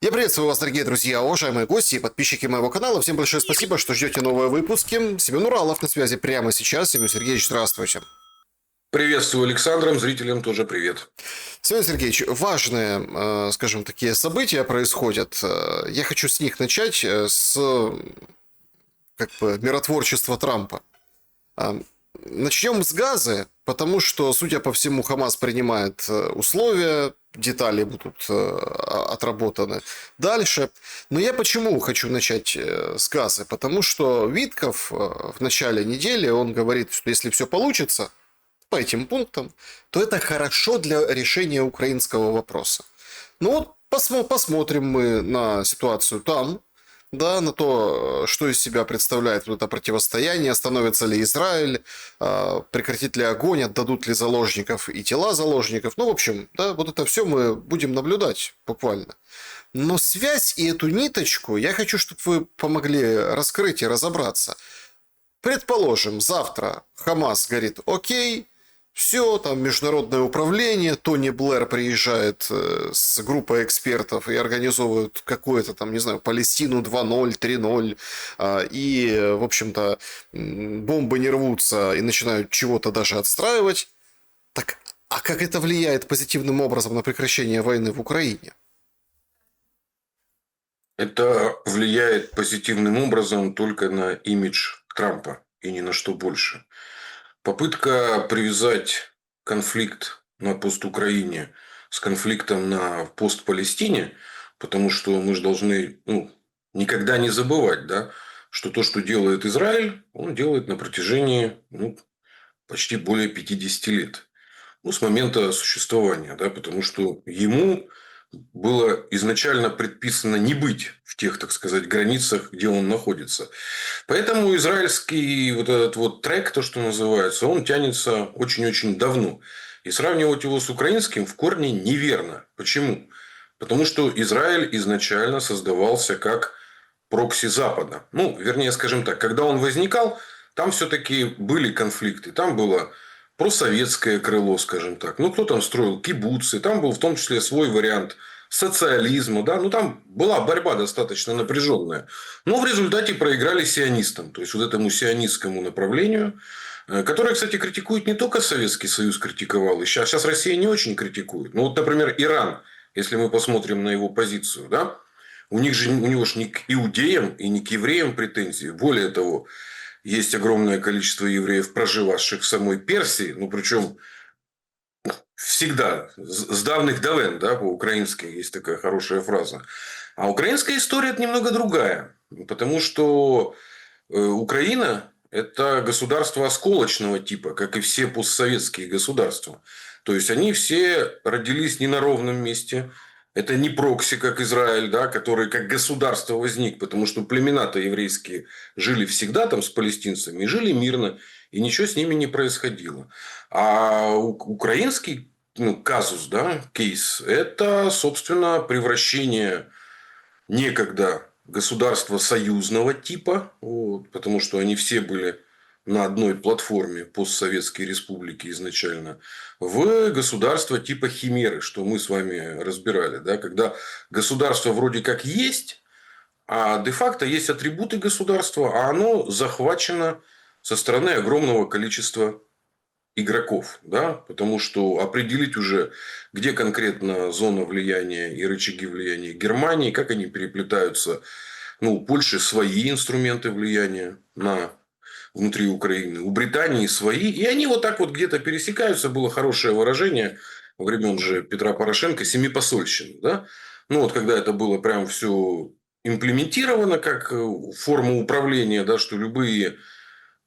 Я приветствую вас, дорогие друзья, уважаемые гости и подписчики моего канала. Всем большое спасибо, что ждете новые выпуски. Семен Уралов на связи прямо сейчас. Семен Сергеевич, здравствуйте. Приветствую Александром, зрителям тоже привет. Семен Сергеевич, важные, скажем, такие события происходят. Я хочу с них начать, с как бы миротворчества Трампа. Начнем с газа, потому что, судя по всему, Хамас принимает условия, детали будут отработаны дальше. Но я почему хочу начать с газа? Потому что Витков в начале недели, он говорит, что если все получится по этим пунктам, то это хорошо для решения украинского вопроса. Ну вот посмотрим мы на ситуацию там, да, на то, что из себя представляет вот это противостояние, остановится ли Израиль, прекратит ли огонь, отдадут ли заложников и тела заложников. Ну, в общем, да, вот это все мы будем наблюдать буквально. Но связь и эту ниточку я хочу, чтобы вы помогли раскрыть и разобраться. Предположим, завтра Хамас говорит: окей, все, там международное управление, Тони Блэр приезжает с группой экспертов и организовывают какое-то там, не знаю, Палестину 2:0, 3:0, и, в общем-то, бомбы не рвутся и начинают чего-то даже отстраивать. Так, а как это влияет позитивным образом на прекращение войны в Украине? Это влияет позитивным образом только на имидж Трампа и ни на что больше. Попытка привязать конфликт на постукраине с конфликтом на постпалестине, потому что мы же должны никогда не забывать, да, что то, что делает Израиль, он делает на протяжении почти более 50 лет. С момента существования, да, потому что ему было изначально предписано не быть в тех, так сказать, границах, где он находится. Поэтому израильский вот этот вот трек, то, что называется, он тянется очень-очень давно. И сравнивать его с украинским в корне неверно. Почему? Потому что Израиль изначально создавался как прокси Запада. Вернее, скажем так, когда он возникал, там все-таки были конфликты. Там было просоветское крыло, скажем так. Кто там строил кибуцы. Там был в том числе свой вариант социализма. Да? Там была борьба достаточно напряженная. Но в результате проиграли сионистам. То есть, вот этому сионистскому направлению, которое, кстати, критикует не только Советский Союз критиковал. И сейчас Россия не очень критикует. Например, Иран, если мы посмотрим на его позицию, да, у него же ни к иудеям и ни к евреям претензий. Более того, есть огромное количество евреев, проживавших в самой Персии, причем всегда, с давних давен, да, по-украински есть такая хорошая фраза. А украинская история – это немного другая. Потому что Украина – это государство осколочного типа, как и все постсоветские государства. То есть, они все родились не на ровном месте. Это не прокси, как Израиль, да, который как государство возник, потому что племена-то еврейские жили всегда там с палестинцами и жили мирно, и ничего с ними не происходило. А украинский казус, да, кейс, это, собственно, превращение некогда государства союзного типа, потому что они все были на одной платформе постсоветские республики изначально, в государство типа химеры, что мы с вами разбирали. Да, когда государство вроде как есть, а де-факто есть атрибуты государства, а оно захвачено со стороны огромного количества игроков, да, потому что определить уже, где конкретно зона влияния и рычаги влияния Германии, как они переплетаются. У Польши свои инструменты влияния на внутри Украины, у Британии свои, и они вот так вот где-то пересекаются. Было хорошее выражение во времен же Петра Порошенко — семипосольщина, да. Когда это было прям все имплементировано как форма управления, да, что любые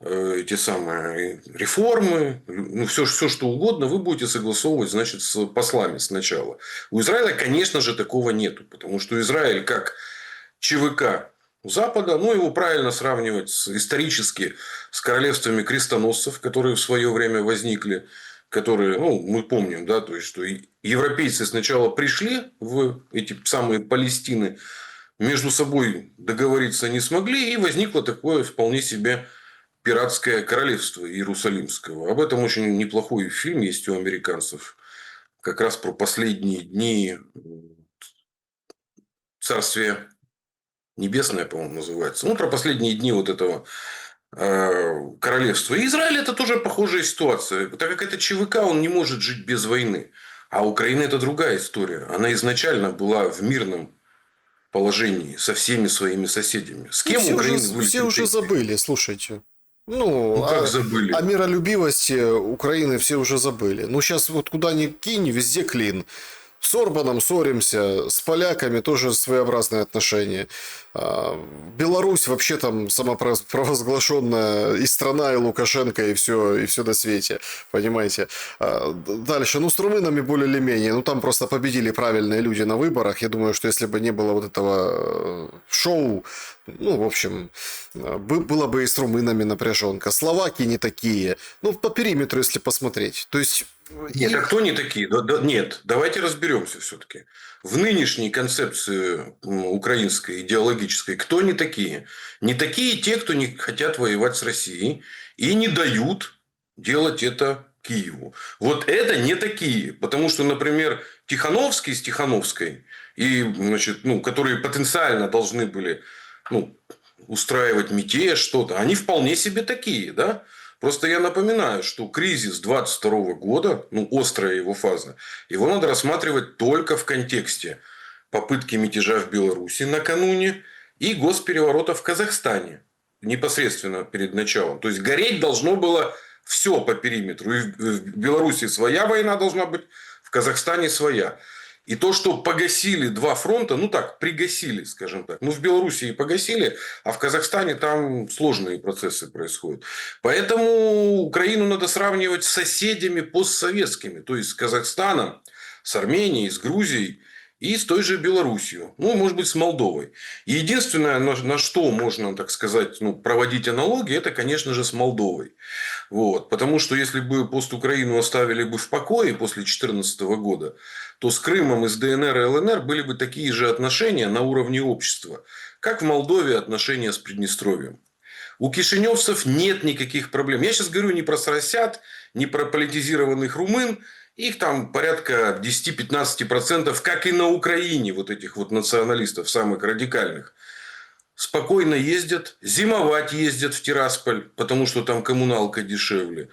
эти самые реформы, все, что угодно, вы будете согласовывать, значит, с послами сначала. У Израиля, конечно же, такого нету, потому что Израиль как ЧВК Запада, его правильно сравнивать исторически с королевствами крестоносцев, которые в свое время возникли, которые, мы помним, да, то есть, что европейцы сначала пришли в эти самые Палестины, между собой договориться не смогли, и возникло такое вполне себе пиратское королевство Иерусалимского. Об этом очень неплохой фильм есть у американцев. Как раз про последние дни царствие небесное, по-моему, называется. Ну, про последние дни вот этого королевства. И Израиль это тоже похожая ситуация. Так как это ЧВК, он не может жить без войны. А Украина это другая история. Она изначально была в мирном положении со всеми своими соседями. С Ну, кем у Украины были все уже претензии? забыли, слушайте. Ну, Ну, как забыли? о миролюбивости Украины все уже забыли. Ну, сейчас вот куда ни кинь, везде клин. С Орбаном ссоримся, с поляками тоже своеобразные отношения. Беларусь вообще там самопровозглашенная и страна, и Лукашенко, и все на свете. Понимаете? Дальше. Ну, с румынами более или менее. Ну, там просто победили правильные люди на выборах. Я думаю, что если бы не было вот этого шоу, ну, в общем, было бы и с румынами напряженка. Словаки не такие. Ну, по периметру, если посмотреть. То есть... Нет, а кто не такие? Нет, давайте разберемся все-таки. В нынешней концепции украинской идеологической кто не такие? Не такие те, кто не хотят воевать с Россией и не дают делать это Киеву. Вот это не такие. Потому что, например, Тихановский с Тихановской, и, значит, ну, которые потенциально должны были ну, устраивать мятеж, что-то, они вполне себе такие, да? Просто я напоминаю, что кризис 22 года, ну, острая его фаза, его надо рассматривать только в контексте попытки мятежа в Беларуси накануне и госпереворота в Казахстане непосредственно перед началом. То есть, гореть должно было все по периметру. И в Беларуси своя война должна быть, в Казахстане своя. И то, что погасили два фронта, ну так, пригасили, скажем так. Ну, в Белоруссии погасили, а в Казахстане там сложные процессы происходят. Поэтому Украину надо сравнивать с соседями постсоветскими, то есть с Казахстаном, с Арменией, с Грузией и с той же Белоруссией. Ну, может быть, с Молдовой. И единственное, на что можно, так сказать, ну, проводить аналогии, это, конечно же, с Молдовой. Вот. Потому что если бы пост-Украину оставили бы в покое после 2014 года, то с Крымом и с ДНР и ЛНР были бы такие же отношения на уровне общества, как в Молдове отношения с Приднестровьем. У кишиневцев нет никаких проблем. Я сейчас говорю не про соросят, не про политизированных румын. Их там порядка 10-15%, как и на Украине, вот этих вот националистов, самых радикальных. Спокойно ездят, зимовать ездят в Тирасполь, потому что там коммуналка дешевле.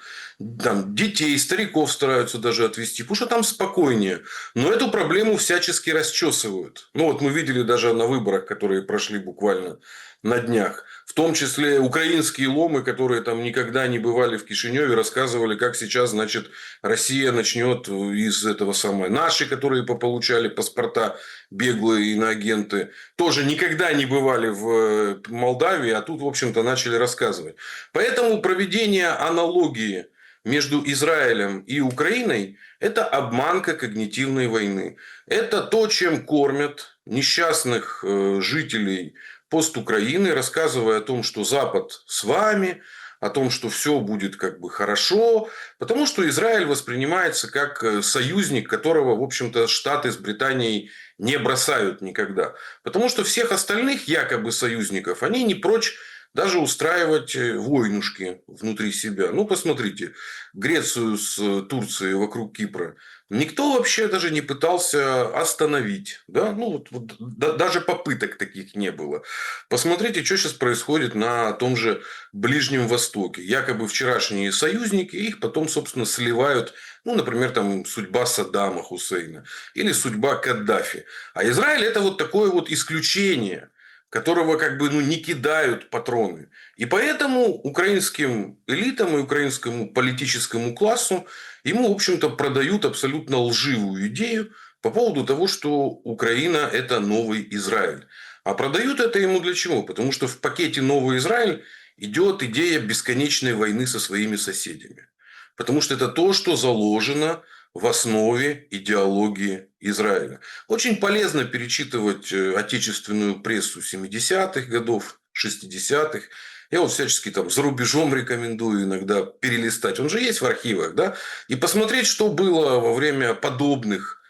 Там детей, стариков стараются даже отвезти, потому что там спокойнее. Но эту проблему всячески расчесывают. Ну, вот мы видели даже на выборах, которые прошли буквально на днях. В том числе украинские ломы, которые там никогда не бывали в Кишиневе, рассказывали, как сейчас, значит, Россия начнет из этого самого. Наши, которые пополучали паспорта беглые иноагенты, тоже никогда не бывали в Молдавии, а тут, в общем-то, начали рассказывать. Поэтому проведение аналогии между Израилем и Украиной – это обманка когнитивной войны. Это то, чем кормят несчастных жителей пост-Украины, рассказывая о том, что Запад с вами, о том, что все будет как бы хорошо, потому что Израиль воспринимается как союзник, которого, в общем-то, Штаты с Британией не бросают никогда. Потому что всех остальных якобы союзников они не прочь даже устраивать войнушки внутри себя. Ну, посмотрите, Грецию с Турцией вокруг Кипра никто вообще даже не пытался остановить. Да? Ну, даже попыток таких не было. Посмотрите, что сейчас происходит на том же Ближнем Востоке. Якобы вчерашние союзники, их потом, собственно, сливают. Ну, например, там судьба Саддама Хусейна или судьба Каддафи. А Израиль это вот такое вот исключение, которого как бы ну, не кидают патроны. И поэтому украинским элитам и украинскому политическому классу ему, в общем-то, продают абсолютно лживую идею по поводу того, что Украина – это новый Израиль. А продают это ему для чего? Потому что в пакете «Новый Израиль» идет идея бесконечной войны со своими соседями. Потому что это то, что заложено в основе идеологии Израиля. Очень полезно перечитывать отечественную прессу 70-х годов, 60-х. Я вот всячески там за рубежом рекомендую иногда перелистать. Он же есть в архивах, да? И посмотреть, что было во время подобных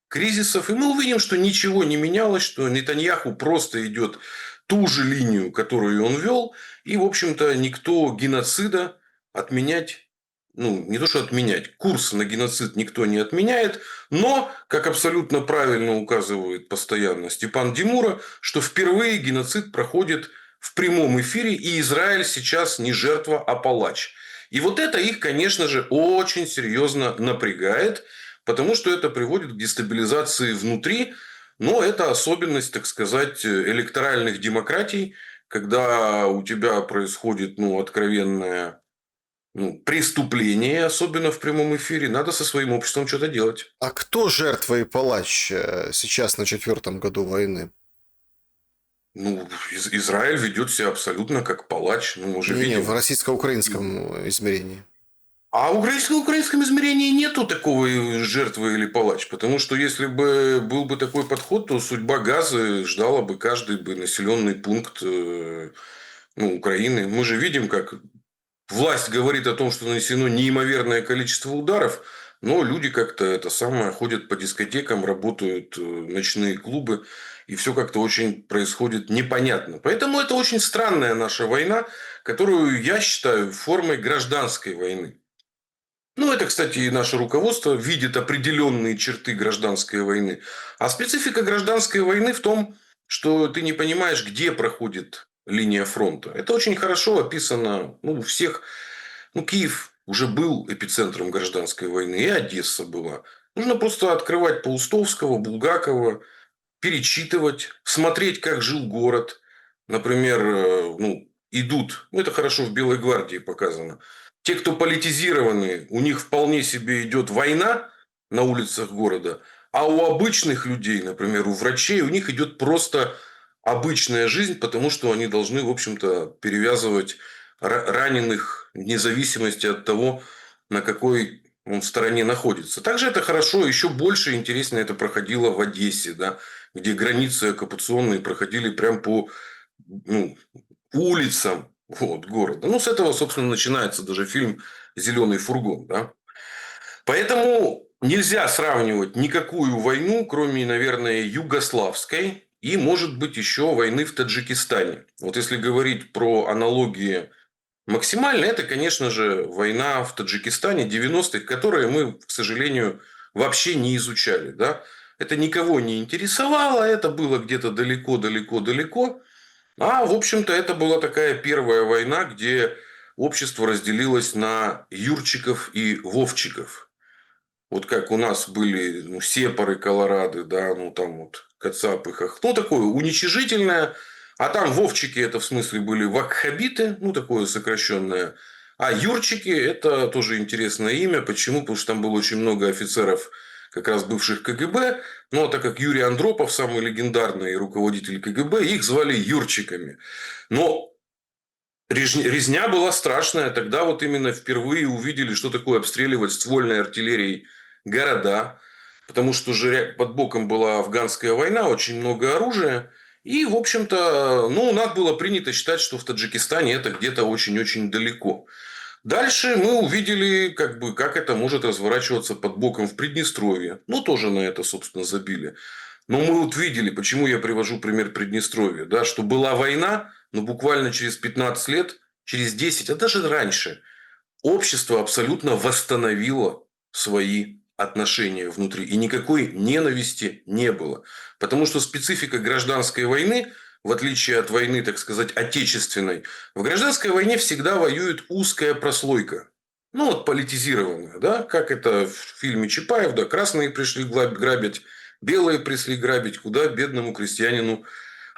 кризисов. И мы увидим, что ничего не менялось, что Нетаньяху просто идет ту же линию, которую он вел. И, в общем-то, никто геноцида отменять ну, не то что отменять, курс на геноцид никто не отменяет, но, как абсолютно правильно указывает постоянно Степан Демура, что впервые геноцид проходит в прямом эфире, и Израиль сейчас не жертва, а палач. И вот это их, конечно же, очень серьезно напрягает, потому что это приводит к дестабилизации внутри, но это особенность, так сказать, электоральных демократий, когда у тебя происходит откровенное преступление, особенно в прямом эфире, надо со своим обществом что-то делать. А кто жертва и палач сейчас на 4-м году войны? Израиль ведет себя абсолютно как палач. Мы уже Не-не, в видим. российско-украинском измерении. А в украинском измерении нету такого жертвы или палач. Потому что если бы был бы такой подход, то судьба Газы ждала бы каждый бы населенный пункт Украины. Мы же видим, как власть говорит о том, что нанесено неимоверное количество ударов, но люди как-то это самое ходят по дискотекам, работают ночные клубы, и все как-то очень происходит непонятно. Поэтому это очень странная наша война, которую я считаю формой гражданской войны. Это, кстати, и наше руководство видит определенные черты гражданской войны. А специфика гражданской войны в том, что ты не понимаешь, где проходит линия фронта. Это очень хорошо описано у всех. Киев уже был эпицентром гражданской войны, и Одесса была. Нужно просто открывать Паустовского, Булгакова, перечитывать, смотреть, как жил город. Например, идут, это хорошо в Белой гвардии показано. Те, кто политизированы, у них вполне себе идет война на улицах города, а у обычных людей, например, у врачей, у них идет просто обычная жизнь, потому что они должны, в общем-то, перевязывать раненых вне зависимости от того, на какой он стороне находится. Также это хорошо, еще больше интереснее это проходило в Одессе, да, где границы оккупационные проходили прям по улицам города. С этого, собственно, начинается даже фильм «Зеленый фургон». Да? Поэтому нельзя сравнивать никакую войну, кроме, наверное, югославской и, может быть, еще войны в Таджикистане. Вот если говорить про аналогии максимально, это, конечно же, война в Таджикистане 90-х, которые мы, к сожалению, вообще не изучали. Да? Это никого не интересовало, это было где-то далеко-далеко-далеко. А, в общем-то, это была такая первая война, где общество разделилось на юрчиков и вовчиков. Вот как у нас были сепары, колорады, да, там вот кацапы, такое уничижительное. А там вовчики, это в смысле были вакхабиты, такое сокращенное. А юрчики, это тоже интересное имя. Почему? Потому что там было очень много офицеров, как раз бывших КГБ. Но так как Юрий Андропов, самый легендарный руководитель КГБ, их звали юрчиками. Но резня была страшная. Тогда вот именно впервые увидели, что такое обстреливать ствольной артиллерией города. Потому что же под боком была афганская война, очень много оружия. И, в общем-то, у нас было принято считать, что в Таджикистане это где-то очень-очень далеко. Дальше мы увидели, как это может разворачиваться под боком в Приднестровье. Тоже на это, собственно, забили. Но мы вот видели, почему я привожу пример Приднестровья, да, что была война, но буквально через 15 лет, через 10, а даже раньше, общество абсолютно восстановило свои отношения внутри. И никакой ненависти не было. Потому что специфика гражданской войны, в отличие от войны, так сказать, отечественной, в гражданской войне всегда воюет узкая прослойка. Политизированная, да, как это в фильме Чапаев, да, красные пришли грабить, белые пришли грабить, куда бедному крестьянину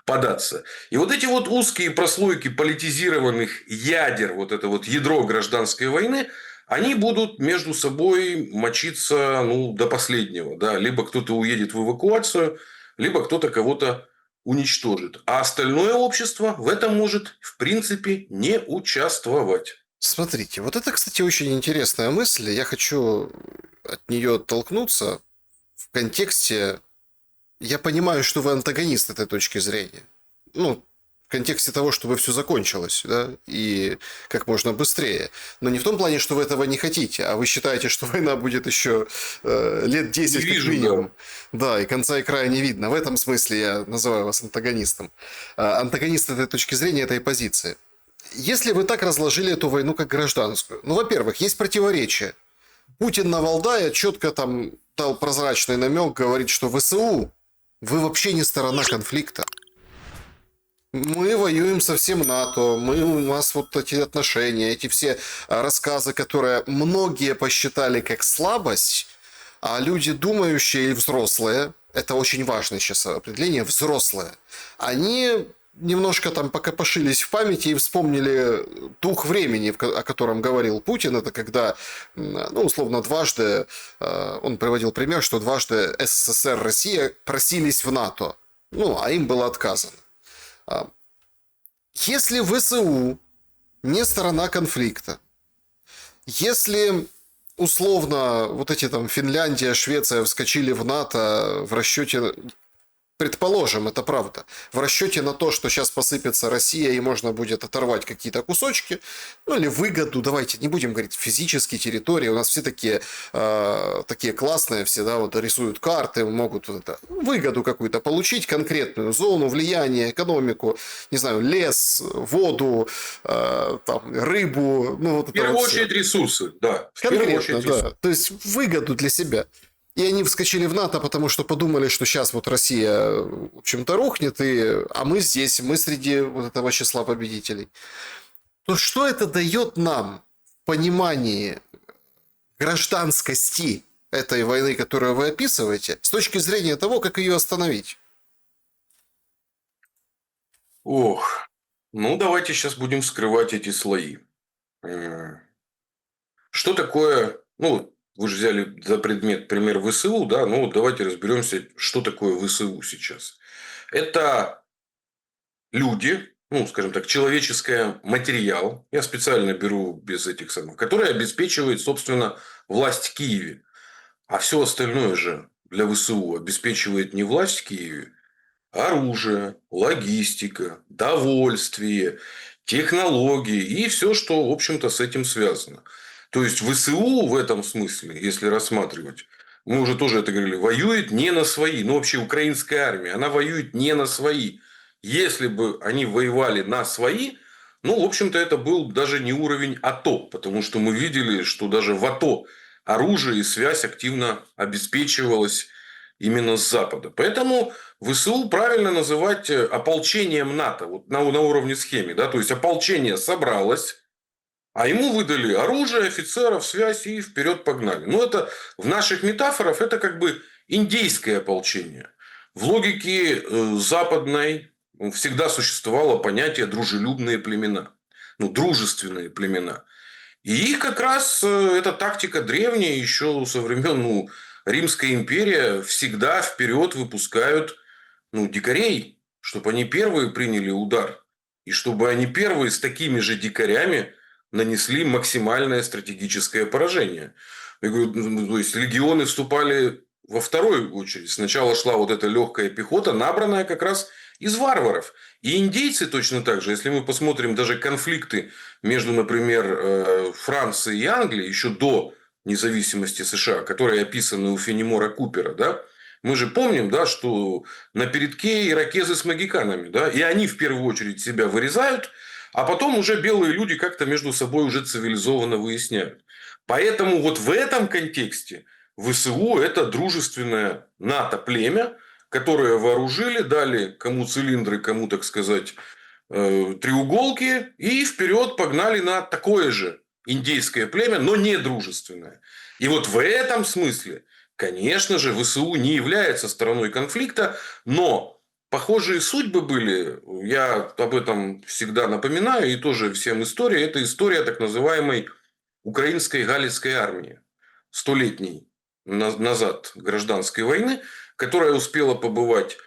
податься. И вот эти вот узкие прослойки политизированных ядер, вот это вот ядро гражданской войны, они будут между собой мочиться до последнего. Да? Либо кто-то уедет в эвакуацию, либо кто-то кого-то уничтожит. А остальное общество в этом может, в принципе, не участвовать. Смотрите, вот это, кстати, очень интересная мысль. Я хочу от нее оттолкнуться в контексте. Я понимаю, что вы антагонист этой точки зрения. В контексте того, чтобы все закончилось, да, и как можно быстрее. Но не в том плане, что вы этого не хотите, а вы считаете, что война будет еще лет 10 Не как вижу, минимум. Да, и конца и края не видно. В этом смысле я называю вас антагонистом. Антагонист этой точки зрения, этой позиции. Если вы так разложили эту войну как гражданскую, ну, во-первых, есть противоречия. Путин на Валдае четко там дал прозрачный намек, говорит, что ВСУ, вы вообще не сторона конфликта. Мы воюем со всем НАТО, у нас вот эти отношения, эти все рассказы, которые многие посчитали как слабость, а люди, думающие и взрослые, это очень важное сейчас определение, взрослые, они немножко там покопошились в памяти и вспомнили дух времени, о котором говорил Путин. Это когда, ну, условно, дважды, он приводил пример, что дважды СССР, Россия просились в НАТО, ну, а им было отказано. Если ВСУ не сторона конфликта, если условно вот эти там Финляндия, Швеция вскочили в НАТО в расчете, предположим, это правда, в расчете на то, что сейчас посыпется Россия и можно будет оторвать какие-то кусочки, ну или выгоду, давайте не будем говорить физические территории, у нас все такие классные, все, да, вот рисуют карты, могут вот это, выгоду какую-то получить, конкретную зону, влияние, экономику, не знаю, лес, воду, там, рыбу, ну вот В это первую вот очередь ресурсы, да. В первую конкретно, очередь да. ресурсы. То есть выгоду для себя. И они вскочили в НАТО, потому что подумали, что сейчас вот Россия, в общем-то, рухнет, а мы здесь, мы среди вот этого числа победителей. То что это дает нам в понимании гражданскости этой войны, которую вы описываете, с точки зрения того, как ее остановить? Ох, ну давайте сейчас будем вскрывать эти слои. М, Что такое, ну, вы же взяли за предмет пример ВСУ, да, ну вот давайте разберемся, что такое ВСУ сейчас. Это люди, ну, скажем так, человеческое материал, я специально беру без этих самых, который обеспечивает, собственно, власть в Киеве. А все остальное же для ВСУ обеспечивает не власть в Киеве, а оружие, логистика, довольствие, технологии и все, что, в общем-то, с этим связано. То есть ВСУ в этом смысле, если рассматривать, мы уже тоже это говорили, воюет не на свои. Ну, вообще, украинская армия, она воюет не на свои. Если бы они воевали на свои, ну, в общем-то, это был даже не уровень АТО, потому что мы видели, что даже в АТО оружие и связь активно обеспечивалась именно с Запада. Поэтому ВСУ правильно называть ополчением НАТО вот на уровне схемы. Да? То есть ополчение собралось, а ему выдали оружие, офицеров, связь и вперед погнали. Но это в наших метафорах это как бы индейское ополчение. В логике западной всегда существовало понятие дружелюбные племена. Ну, дружественные племена. И их как раз эта тактика древняя, еще со времен Римской империи, всегда вперед выпускают дикарей, чтобы они первые приняли удар. И чтобы они первые с такими же дикарями нанесли максимальное стратегическое поражение. Я говорю, то есть легионы вступали во вторую очередь. Сначала шла вот эта легкая пехота, набранная как раз из варваров. И индейцы точно так же. Если мы посмотрим даже конфликты между, например, Францией и Англией еще до независимости США, которые описаны у Фенемора Купера, да, мы же помним, да, что на передке ирокезы с магиканами, да, и они в первую очередь себя вырезают, а потом уже белые люди как-то между собой уже цивилизованно выясняют. Поэтому вот в этом контексте ВСУ это дружественное НАТО-племя, которое вооружили, дали кому цилиндры, кому, так сказать, треуголки, и вперед погнали на такое же индейское племя, но не дружественное. И вот в этом смысле, конечно же, ВСУ не является стороной конфликта, но похожие судьбы были, я об этом всегда напоминаю, и тоже всем история, это история так называемой украинской Галицкой армии, столетней назад гражданской войны, которая успела побывать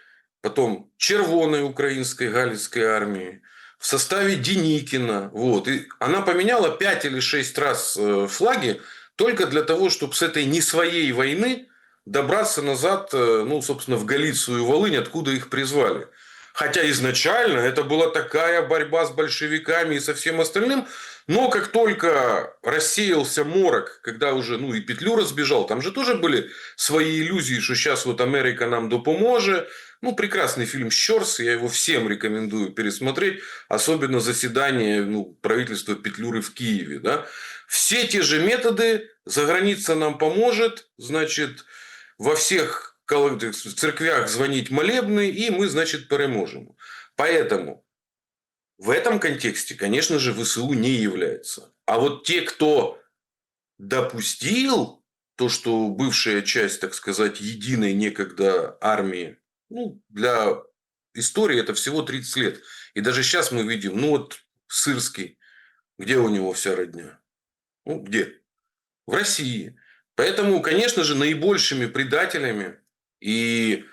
потом Червоной украинской Галицкой армии, в составе Деникина. Вот. И она поменяла 5 или 6 раз флаги только для того, чтобы с этой не своей войны добраться назад, ну, собственно, в Галицию и Волынь, откуда их призвали. Хотя изначально это была такая борьба с большевиками и со всем остальным. Но как только рассеялся морок, когда уже, ну, и Петлюра сбежал, там же тоже были свои иллюзии, что сейчас вот Америка нам допоможе. Ну, прекрасный фильм «Щорс», я его всем рекомендую пересмотреть, особенно заседание, ну, правительства Петлюры в Киеве, да. Все те же методы, за граница нам поможет, значит, во всех церквях звонить молебны, и мы, значит, переможем. Поэтому в этом контексте, конечно же, ВСУ не является. А вот те, кто допустил то, что бывшая часть, так сказать, единой некогда армии, ну, для истории это всего 30 лет. И даже сейчас мы видим, ну вот Сырский, где у него вся родня? Ну, где? В России. Поэтому, конечно же, наибольшими предателями и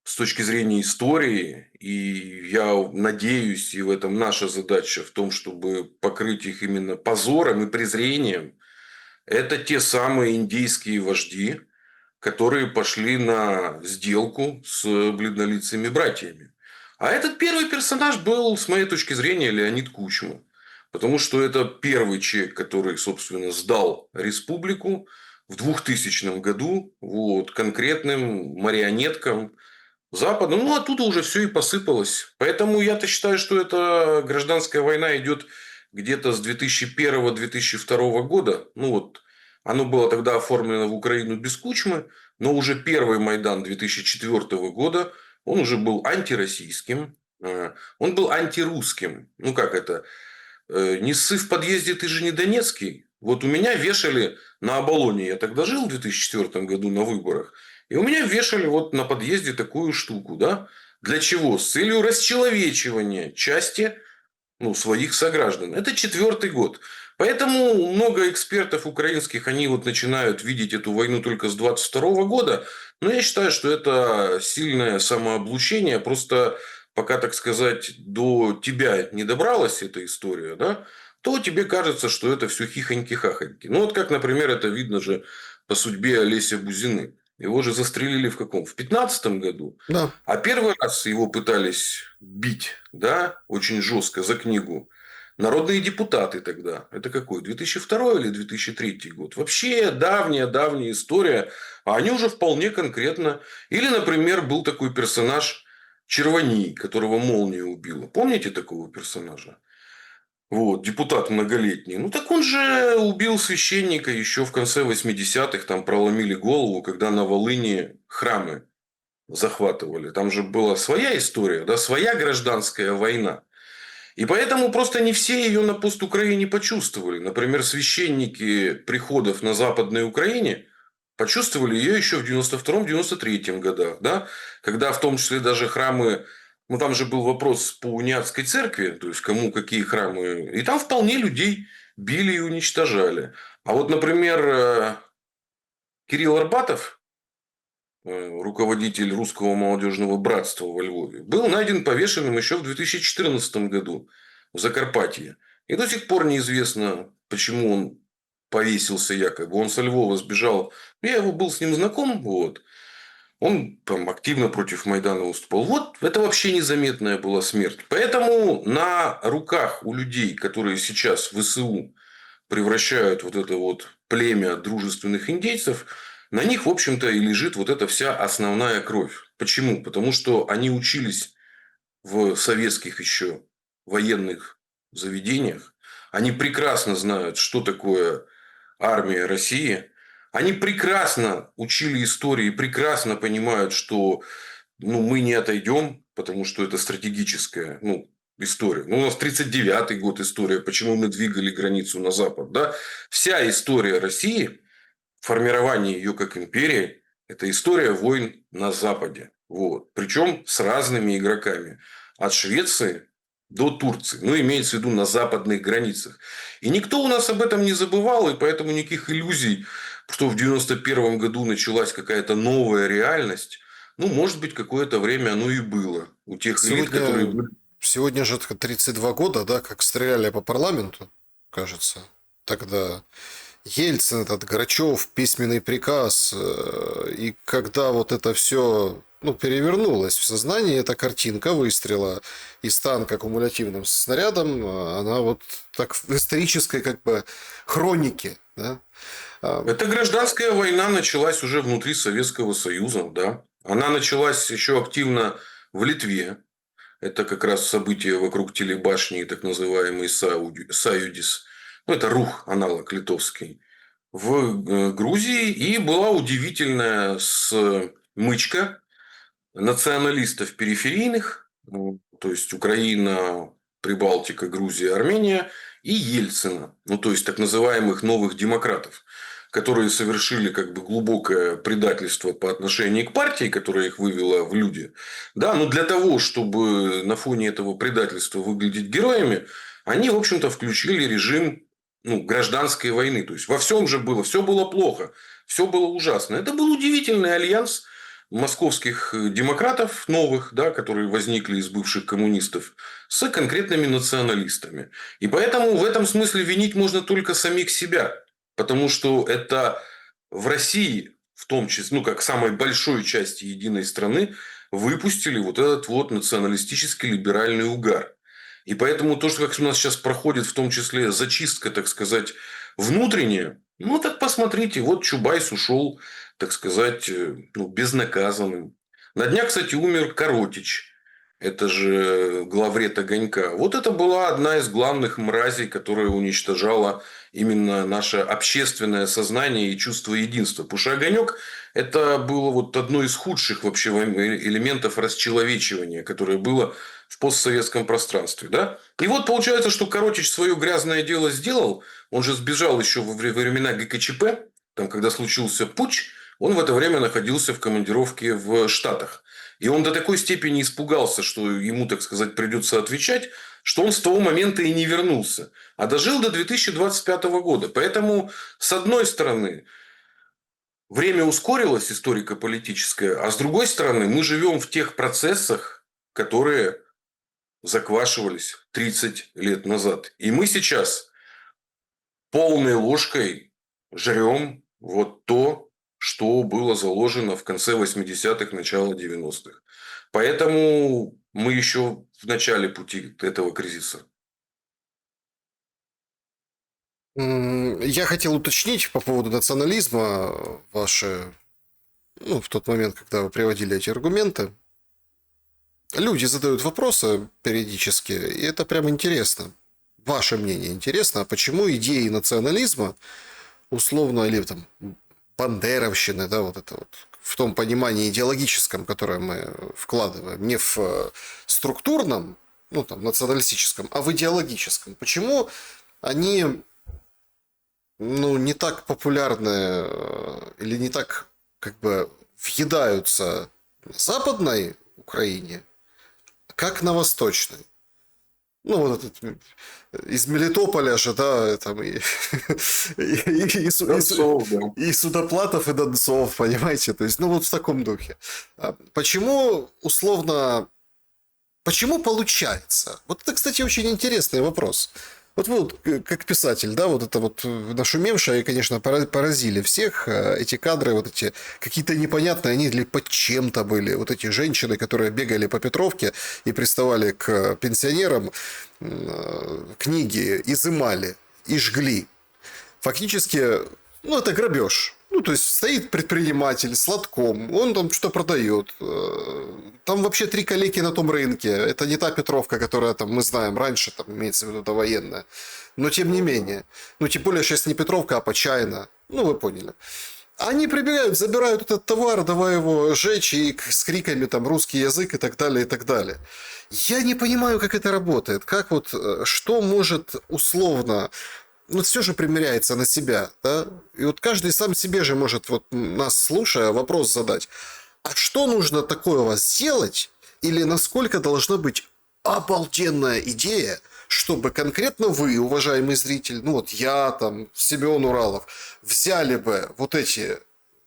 с точки зрения истории, и я надеюсь, и в этом наша задача в том, чтобы покрыть их именно позором и презрением, это те самые индейские вожди, которые пошли на сделку с бледнолицыми братьями. А этот первый персонаж был, с моей точки зрения, Леонид Кучма. Потому что это первый человек, который, собственно, сдал республику в 2000 году вот, конкретным марионеткам Запада. Ну, оттуда уже все и посыпалось. Поэтому я-то считаю, что эта гражданская война идет где-то с 2001-2002 года. Ну, вот оно было тогда оформлено в Украину без Кучмы, но уже первый Майдан 2004 года, он уже был антироссийским, он был антирусским. Ну, как это? Не ссы в подъезде, ты же не донецкий. Вот у меня вешали на Оболоне, я тогда жил в 2004 году на выборах, и у меня вешали вот на подъезде такую штуку, да? Для чего? С целью расчеловечивания части, ну, своих сограждан. Это 4-й год. Поэтому много экспертов украинских, они вот начинают видеть эту войну только с 22 года. Но я считаю, что это сильное самооблучение. Просто пока, так сказать, до тебя не добралась эта история, да, то тебе кажется, что это все хихоньки-хахоньки. Ну, вот как, например, это видно же по судьбе Олеся Бузины. Его же застрелили в каком? В 15 году. Да. А первый раз его пытались бить, да, очень жестко за книгу. Народные депутаты тогда. Это какой? 2002 или 2003 год? Вообще давняя история. А они уже вполне конкретно. Или, например, был такой персонаж Червоний, которого молния убила. Помните такого персонажа? Вот, депутат многолетний. Ну, так он же убил священника еще в конце 80-х. Там проломили голову, когда на Волыни храмы захватывали. Там же была своя история, да, своя гражданская война. И поэтому просто не все ее на постукраине почувствовали. Например, священники приходов на Западной Украине почувствовали ее еще в 92-93 годах, да, когда в том числе даже храмы, ну там же был вопрос по униатской церкви, то есть кому какие храмы, и там вполне людей били и уничтожали. А вот, например, Кирилл Арбатов, руководитель Русского молодежного братства во Львове, был найден повешенным еще в 2014 году в Закарпатье. И до сих пор неизвестно, почему он повесился якобы. Он со Львова сбежал. Я его был с ним знаком. Вот. Он там активно против Майдана выступал. Вот это вообще незаметная была смерть. Поэтому на руках у людей, которые сейчас в ВСУ превращают вот это вот племя дружественных индейцев, на них, в общем-то, и лежит вот эта вся основная кровь. Почему? Потому что они учились в советских еще военных заведениях. Они прекрасно знают, что такое армия России. Они прекрасно учили истории, прекрасно понимают, что ну, мы не отойдем, потому что это стратегическая история. Ну, у нас 39-й год история, почему мы двигали границу на запад. Да? Вся история России, формирование ее как империи, это история войн на Западе. Вот. Причем с разными игроками. От Швеции до Турции. Ну, имеется в виду на западных границах. И никто у нас об этом не забывал, и поэтому никаких иллюзий, что в 91 году началась какая-то новая реальность, ну, может быть, какое-то время оно и было. У тех элит, которые Сегодня, были. сегодня же 32 года, да, как стреляли по парламенту, кажется. Тогда Ельцин, этот Грачев, письменный приказ. И когда вот это все ну, перевернулась в сознании эта картинка выстрела из танка кумулятивным снарядом, она вот так в исторической как бы хронике, да. Эта гражданская война началась уже внутри Советского Союза, да. Она началась еще активно в Литве. Это как раз события вокруг телебашни и так называемый Саюдис. Ну, это РУХ, аналог литовский. В Грузии. И была удивительная смычка националистов периферийных, то есть Украина, Прибалтика, Грузия, Армения, и Ельцина, ну то есть так называемых новых демократов, которые совершили как бы глубокое предательство по отношению к партии, которая их вывела в люди. Да, но для того, чтобы на фоне этого предательства выглядеть героями, они, в общем-то, включили режим, ну, гражданской войны. То есть во всем же было, все было плохо, все было ужасно. Это был удивительный альянс московских демократов новых, да, которые возникли из бывших коммунистов, с конкретными националистами. И поэтому в этом смысле винить можно только самих себя. Потому что это в России, в том числе, ну, как самой большой части единой страны, выпустили вот этот вот националистический либеральный угар. И поэтому то, что как у нас сейчас проходит, в том числе зачистка, так сказать, внутренняя, ну, так посмотрите, вот Чубайс ушел, так сказать, ну, безнаказанным. На днях, кстати, умер Коротич. Это же главред Огонька. Вот это была одна из главных мразей, которая уничтожала именно наше общественное сознание и чувство единства. Потому что Огонек – это было вот одно из худших вообще элементов расчеловечивания, которое было в постсоветском пространстве. Да? И вот получается, что Коротич свое грязное дело сделал. Он же сбежал еще во времена ГКЧП, там, когда случился путч, он в это время находился в командировке в Штатах. И он до такой степени испугался, что ему, так сказать, придется отвечать, что он с того момента и не вернулся. А дожил до 2025 года. Поэтому, с одной стороны, время ускорилось историко-политическое, а с другой стороны, мы живем в тех процессах, которые заквашивались 30 лет назад. И мы сейчас полной ложкой жрем вот то, что было заложено в конце 80-х, начало 90-х. Поэтому мы еще в начале пути этого кризиса. Я хотел уточнить по поводу национализма ваши, ну, в тот момент, когда вы приводили эти аргументы. Люди задают вопросы периодически, и это прям интересно. Ваше мнение интересно, а почему идеи национализма, условно, или там бандеровщины, да, вот это вот, в том понимании идеологическом, которое мы вкладываем, не в структурном, ну, там, националистическом, а в идеологическом. Почему они, ну, не так популярны или не так, как бы, въедаются на западной Украине, как на восточной? Ну, вот этот из Мелитополя же, да, там Донцов, да. и Судоплатов, и Донцов, понимаете? То есть, ну, вот в таком духе. Почему, условно, почему получается? Вот это, кстати, очень интересный вопрос. Вот вы вот, как писатель, да, вот это вот нашумевшее, и, конечно, поразили всех эти кадры, вот эти какие-то непонятные, они ли под чем-то были, вот эти женщины, которые бегали по Петровке и приставали к пенсионерам, книги изымали и жгли. Фактически, ну, это грабеж. Ну, то есть, стоит предприниматель с лотком, он там что-то продает. Там вообще 3 калеки на том рынке. Это не та Петровка, которая там мы знаем раньше, там имеется в виду довоенная. Но тем не менее. Ну, тем более, сейчас не Петровка, а Почайна. Ну, вы поняли. Они прибегают, забирают этот товар, давай его сжечь, и с криками там русский язык и так далее, и так далее. Я не понимаю, как это работает. Как вот, что может условно... Ну, все же примеряется на себя, да? И вот каждый сам себе же может, вот нас слушая, вопрос задать. А что нужно такого сделать? Или насколько должна быть обалденная идея, чтобы конкретно вы, уважаемый зритель, ну вот я, там, Семен Уралов, взяли бы вот эти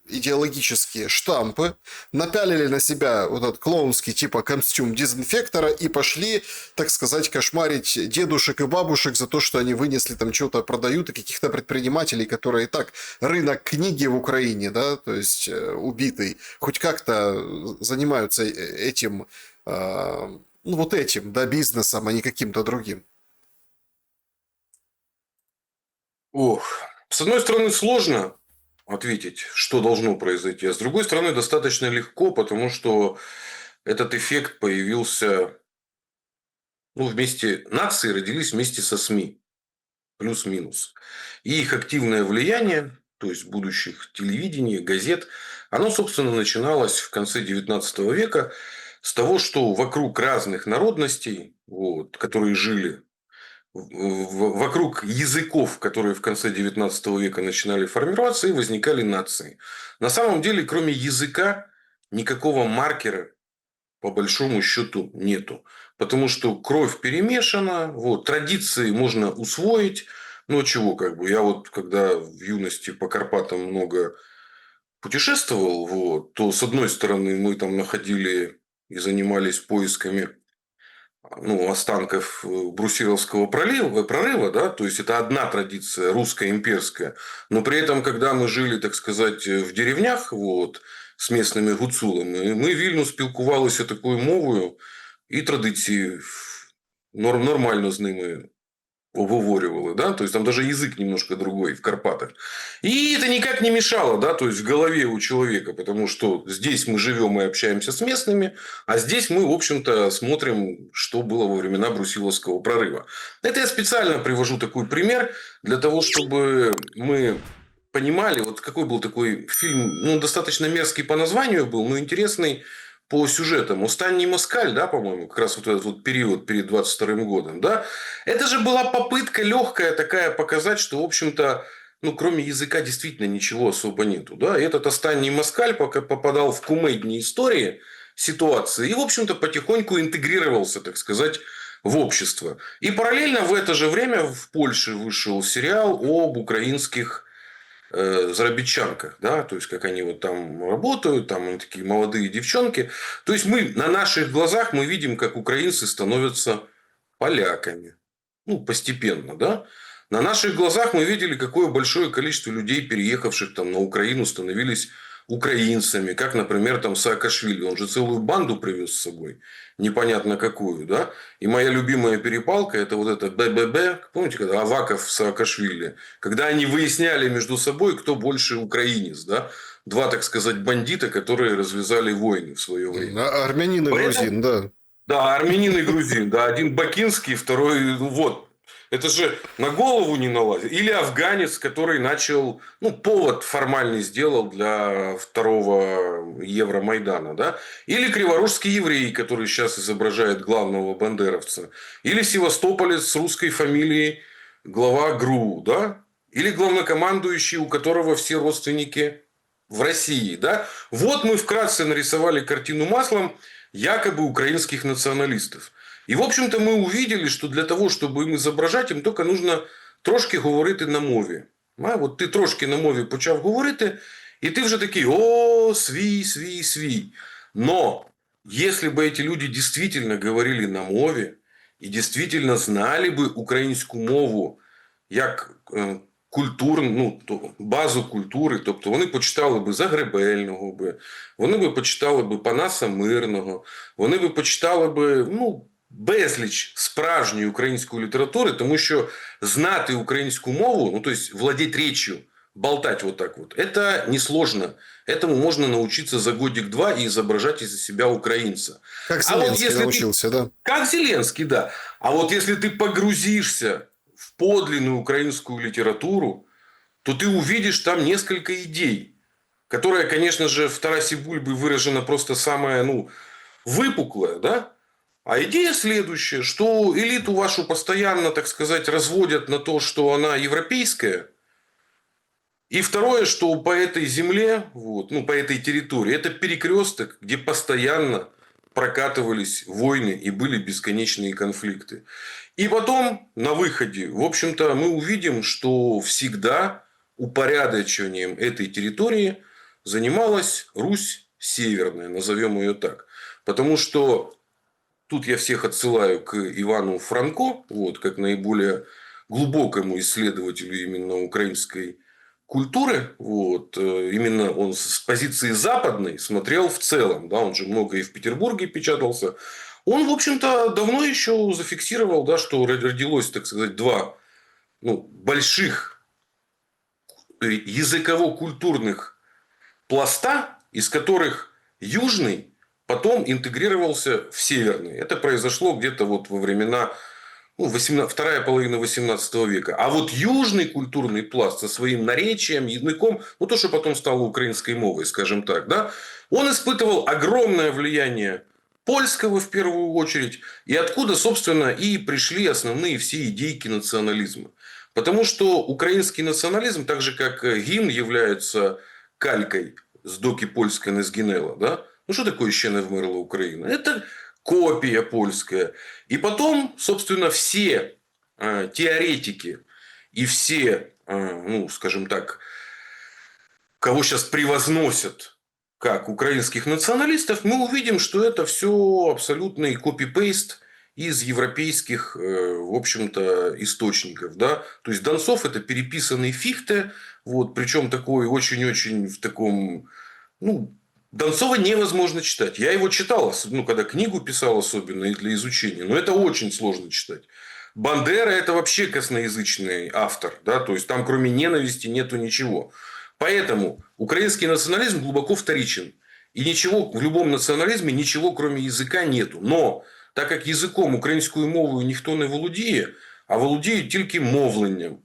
идеологические штампы, напялили на себя вот этот клоунский типа костюм дезинфектора и пошли, так сказать, кошмарить дедушек и бабушек за то, что они вынесли там что-то продают, и каких-то предпринимателей, которые и так рынок книги в Украине, да, то есть убитый, хоть как-то занимаются этим, ну вот этим, да, бизнесом, а не каким-то другим. Ох, с одной стороны, сложно ответить, что должно произойти, а с другой стороны, достаточно легко, потому что этот эффект появился, ну, вместе, нации родились вместе со СМИ, плюс-минус. И их активное влияние, то есть будущих телевидений, газет, оно, собственно, начиналось в конце XIX века с того, что вокруг разных народностей, вот, которые жили вокруг языков, которые в конце XIX века начинали формироваться, и возникали нации. На самом деле, кроме языка, никакого маркера по большому счету нету. Потому что кровь перемешана, вот, традиции можно усвоить. Ну, чего, как бы, я вот, когда в юности по Карпатам много путешествовал, вот, то, с одной стороны, мы там находили и занимались поисками, ну, останков Брусиловского прорыва, да, то есть это одна традиция русская, имперская, но при этом, когда мы жили, так сказать, в деревнях, вот, з местними гуцулами, ми вільно спілкувалися такою мовою, і традиції нормально з ними обговорювали, да, то есть там даже язык немножко другой в Карпатах. И это никак не мешало, да, то есть в голове у человека, потому что здесь мы живем и общаемся с местными, а здесь мы, в общем-то, смотрим, что было во времена Брусиловского прорыва. Это я специально привожу такой пример для того, чтобы мы понимали, вот какой был такой фильм, ну, достаточно мерзкий по названию был, но интересный по сюжетам. «Останній москаль», да, по-моему, как раз вот этот вот период перед 22 годом, да, это же была попытка легкая такая показать, что, в общем-то, ну, кроме языка действительно ничего особо нету, да, и этот «Останній москаль» пока попадал в кумедные истории, ситуации, и, в общем-то, потихоньку интегрировался, так сказать, в общество. И параллельно в это же время в Польше вышел сериал об украинских заробітчанках, да, то есть как они вот там работают, там они такие молодые девчонки. То есть мы на наших глазах мы видим, как украинцы становятся поляками. Ну, постепенно, да. На наших глазах мы видели, какое большое количество людей, переехавших там на Украину, становились украинцами. Как, например, там Саакашвили. Он же целую банду привез с собой. Непонятно какую, да. И моя любимая перепалка, это вот это БББ. Помните, когда Аваков Саакашвили? Когда они выясняли между собой, кто больше украинец, да. Два, так сказать, бандита, которые развязали войны в свое время. Армянин и грузин, да. Да, армянин и грузин. Да, один бакинский, второй, ну, вот. Это же на голову не налазит. Или афганец, который начал, ну, повод формальный сделал для второго Евромайдана, да. Или криворужский еврей, который сейчас изображает главного бандеровца. Или севастополец с русской фамилией, глава ГРУ, да. Или главнокомандующий, у которого все родственники в России, да. Вот мы вкратце нарисовали картину маслом якобы украинских националистов. І, в общем-то, ми увидели, що для того, щоб їм зображати, їм тільки нужно трошки говорити на мові. А от ти трошки на мові почав говорити, і ти вже такий: о, свій, свій, свій. Но, если бы эти люди действительно говорили на мові, і действительно знали би українську мову як культурну, ну, базу культури, тобто вони почитали би Загребельного, вони би почитали би Панаса Мирного, вони би почитали би, ну, безліч справжньої української літератури, тому що знати українську мову, ну, то есть владеть речью, болтать вот так вот, это несложно. Этому можно научиться за годик-два и изображать из себя украинца. Как Зеленский научился, да? Как Зеленский, да. А вот если ты погрузишься в подлинную украинскую литературу, то ты увидишь там несколько идей, которая, конечно же, в Тарасе Бульбе выражена просто самая, ну, выпуклая, да? А идея следующая, что элиту вашу постоянно, так сказать, разводят на то, что она европейская. И второе, что по этой земле, вот, ну, по этой территории, это перекресток, где постоянно прокатывались войны и были бесконечные конфликты. И потом на выходе, в общем-то, мы увидим, что всегда упорядочиванием этой территории занималась Русь Северная, назовем ее так. Потому что тут я всех отсылаю к Ивану Франко, вот, как наиболее глубокому исследователю именно украинской культуры. Вот, именно он с позиции западной смотрел в целом. Да, он же много и в Петербурге печатался. Он, в общем-то, давно еще зафиксировал, да, что родилось, так сказать, два больших языково-культурных пласта, из которых южный потом интегрировался в северный. Это произошло где-то вот во времена вторая половина 18 века. А вот южный культурный пласт со своим наречием, языком, то, что потом стало украинской мовой, скажем так, да, он испытывал огромное влияние польского в первую очередь, и откуда, собственно, и пришли основные все идейки национализма. Потому что украинский национализм, так же как гимн, является калькой з доки польська не згинела, да? Что такое «Ще не вмерла Украина»? Это копия польская. И потом, собственно, все теоретики и все, скажем так, кого сейчас превозносят как украинских националистов, мы увидим, что это все абсолютный копи-пейст из европейских, в общем-то, источников. Да? То есть Донцов – это переписанный Фихте, вот, причем такой очень-очень в таком... Донцова невозможно читать. Я его читал, когда книгу писал особенно и для изучения, но это очень сложно читать. Бандера – это вообще косноязычный автор, да, то есть там кроме ненависти нету ничего. Поэтому украинский национализм глубоко вторичен. И ничего в любом национализме, ничего кроме языка нету. Но так как язиком українською мовою ніхто не володіє, а володіють тільки мовленням.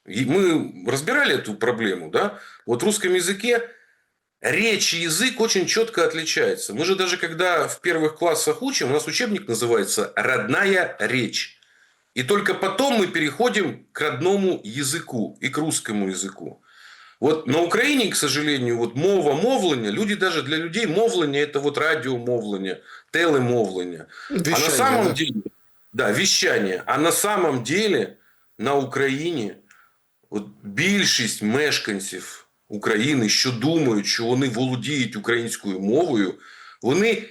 И мы разбирали эту проблему, да? Вот в русском языке речь и язык очень четко отличаются. Мы же даже когда в первых классах учим, у нас учебник называется «Родная речь». И только потом мы переходим к родному языку и к русскому языку. Вот на Украине, к сожалению, вот мова, мовлення, люди даже для людей мовлення это вот радиомовлення, телемовлення. Вещание, а на самом да. деле, да, вещание. А на самом деле на Україні от більшість мешканців України, що думають, що вони володіють українською мовою, вони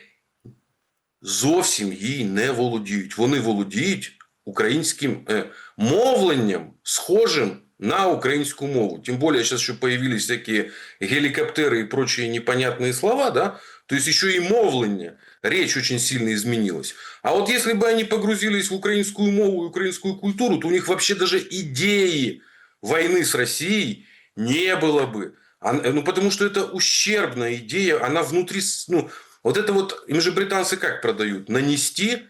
зовсім їй не володіють. Вони володіють українським мовленням, схожим на украинскую мову. Тем более, сейчас еще появились всякие геликоптеры и прочие непонятные слова, да? То есть, еще и мовление. Речь очень сильно изменилась. А вот если бы они погрузились в украинскую мову и украинскую культуру, то у них вообще даже идеи войны с Россией не было бы. Потому что это ущербная идея, она внутри... вот это вот, им же британцы как продают? Нанести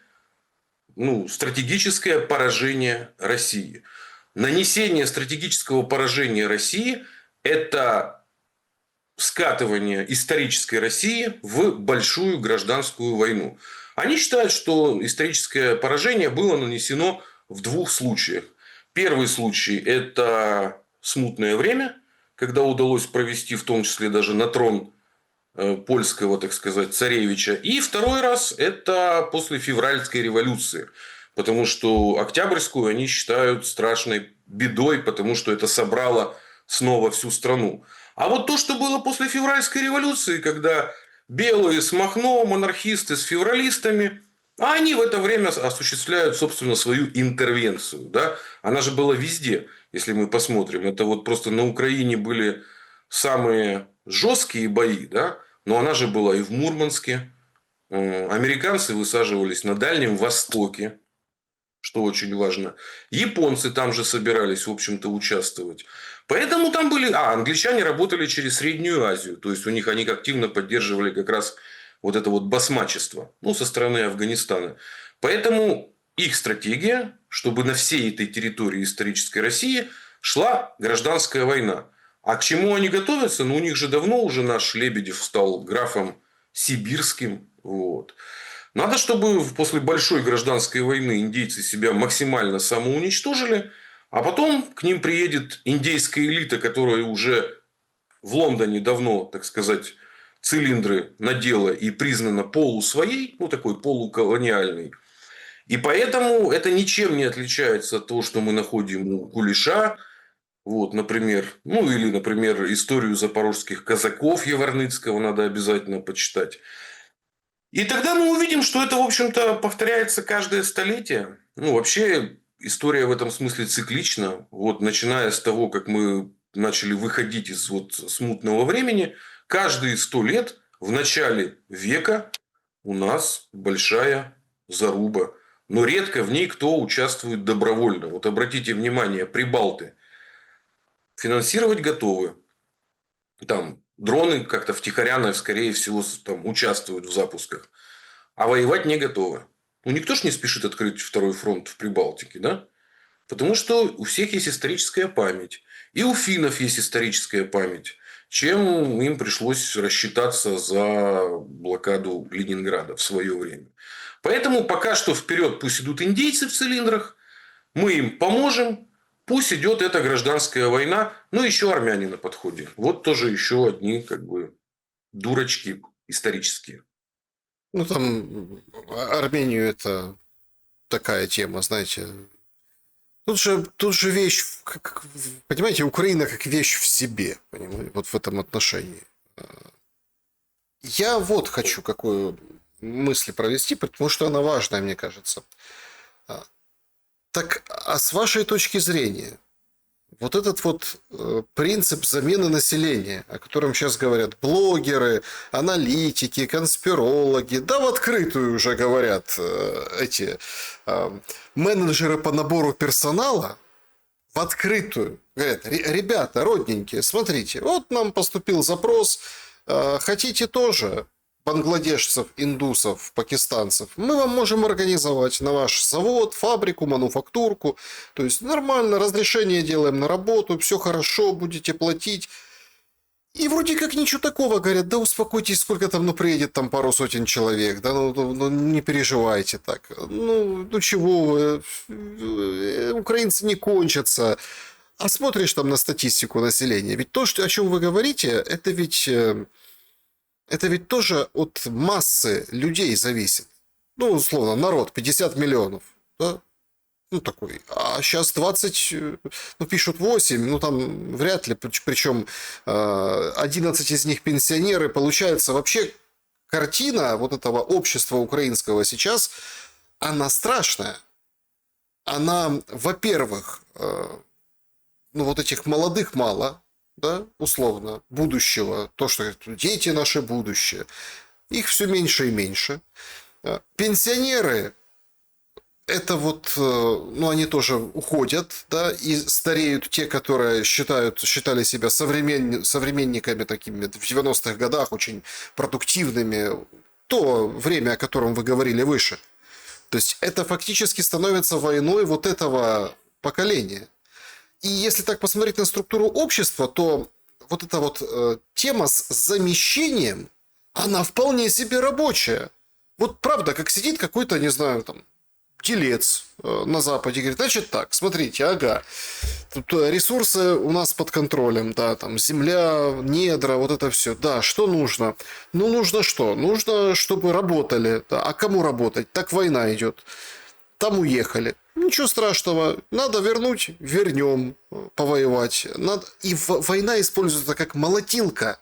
стратегическое поражение России. Нанесение стратегического поражения России – это скатывание исторической России в большую гражданскую войну. Они считают, что историческое поражение было нанесено в двух случаях. Первый случай – это смутное время, когда удалось провести в том числе даже на трон польского, так сказать, царевича. И второй раз – это после февральской революции. Потому что Октябрьскую они считают страшной бедой, потому что это собрало снова всю страну. А вот то, что было после февральской революции, когда белые с Махно, монархисты с февралистами, а они в это время осуществляют, собственно, свою интервенцию. Да? Она же была везде, если мы посмотрим. Это вот просто на Украине были самые жесткие бои, да? Но она же была и в Мурманске. Американцы высаживались на Дальнем Востоке, что очень важно. Японцы там же собирались, в общем-то, участвовать. Поэтому там были... англичане работали через Среднюю Азию. То есть, у них они активно поддерживали как раз вот это вот басмачество. Со стороны Афганистана. Поэтому их стратегия, чтобы на всей этой территории исторической России шла гражданская война. А к чему они готовятся? У них же давно уже наш Лебедев стал графом сибирским. Вот. Надо, чтобы после большой гражданской войны индейцы себя максимально самоуничтожили, а потом к ним приедет индейская элита, которая уже в Лондоне давно, так сказать, цилиндры надела и признана полусвоей, такой полуколониальной. И поэтому это ничем не отличается от того, что мы находим у Кулеша, Вот, например, ну или, например, историю запорожских казаков Яворницкого надо обязательно почитать. И тогда мы увидим, что это, в общем-то, повторяется каждое столетие. Ну, вообще, история в этом смысле циклична. Вот, начиная с того, как мы начали выходить из вот смутного времени, каждые 100 лет в начале века у нас большая заруба. Но редко в ней кто участвует добровольно. Вот обратите внимание, прибалты финансировать готовы. Там дроны как-то втихаря, скорее всего, там, участвуют в запусках. А воевать не готовы. Ну, никто ж не спешит открыть второй фронт в Прибалтике, да? Потому что у всех есть историческая память. И у финнов есть историческая память. Чем им пришлось рассчитаться за блокаду Ленинграда в свое время. Поэтому пока что вперед пусть идут индейцы в цилиндрах. Мы им поможем. Пусть идет эта гражданская война. Ну, еще армяне на подходе. Вот тоже еще одни как бы дурочки исторические. Ну, там Армению это такая тема, знаете. Тут же вещь, понимаете, Украина как вещь в себе, понимаете, вот в этом отношении. Я вот хочу какую мысль провести, потому что она важная, мне кажется. Так, а с вашей точки зрения, вот этот вот принцип замены населения, о котором сейчас говорят блогеры, аналитики, конспирологи, да в открытую уже говорят эти менеджеры по набору персонала, в открытую говорят: ребята, родненькие, смотрите, вот нам поступил запрос, хотите тоже бангладешцев, индусов, пакистанцев, мы вам можем организовать на ваш завод, фабрику, мануфактурку. То есть нормально, разрешение делаем на работу, все хорошо, будете платить. И вроде как ничего такого, говорят: да успокойтесь, сколько там, ну приедет там пару сотен человек, да ну не переживайте так. Ну чего вы, украинцы не кончатся. А смотришь там на статистику населения, ведь то, о чем вы говорите, это ведь тоже от массы людей зависит. Ну, условно, народ 50 миллионов. Да? Ну, такой. А сейчас 20, ну, пишут 8, ну, там вряд ли. Причем 11 из них пенсионеры. Получается, вообще картина вот этого общества украинского сейчас, она страшная. Она, во-первых, ну, вот этих молодых мало, да, условно, будущего, то, что дети наше будущее, их все меньше и меньше. Пенсионеры, это вот, ну, они тоже уходят, да, и стареют те, которые считали себя современниками такими в 90-х годах, очень продуктивными, то время, о котором вы говорили выше. То есть это фактически становится войной вот этого поколения. И если так посмотреть на структуру общества, то вот эта вот тема с замещением, она вполне себе рабочая. Вот правда, как сидит какой-то, не знаю, там, делец на Западе, говорит: значит так, смотрите, ага, тут ресурсы у нас под контролем, да, там земля, недра, вот это все. Да, что нужно? Ну, нужно что? Нужно, чтобы работали. Да. А кому работать? Так война идет. Там уехали. Ничего страшного. Надо вернуть, вернем, повоевать. И война используется как молотилка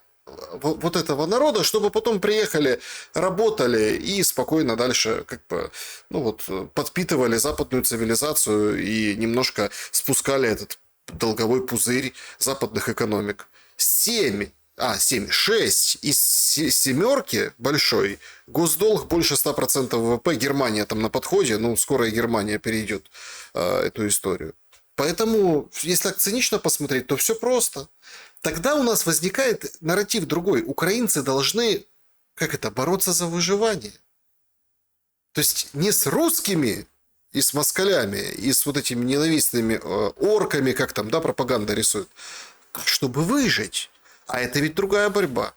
вот этого народа, чтобы потом приехали, работали и спокойно дальше как бы, ну вот, подпитывали западную цивилизацию и немножко спускали этот долговой пузырь западных экономик. 6 из семерки большой, госдолг больше 100% ВВП, Германия там на подходе, ну, скоро и Германия перейдет эту историю. Поэтому, если так цинично посмотреть, то все просто. Тогда у нас возникает нарратив другой. Украинцы должны, бороться за выживание. То есть не с русскими и с москалями, и с вот этими ненавистными орками, как там, да, пропаганда рисует, а чтобы выжить. А это ведь другая борьба.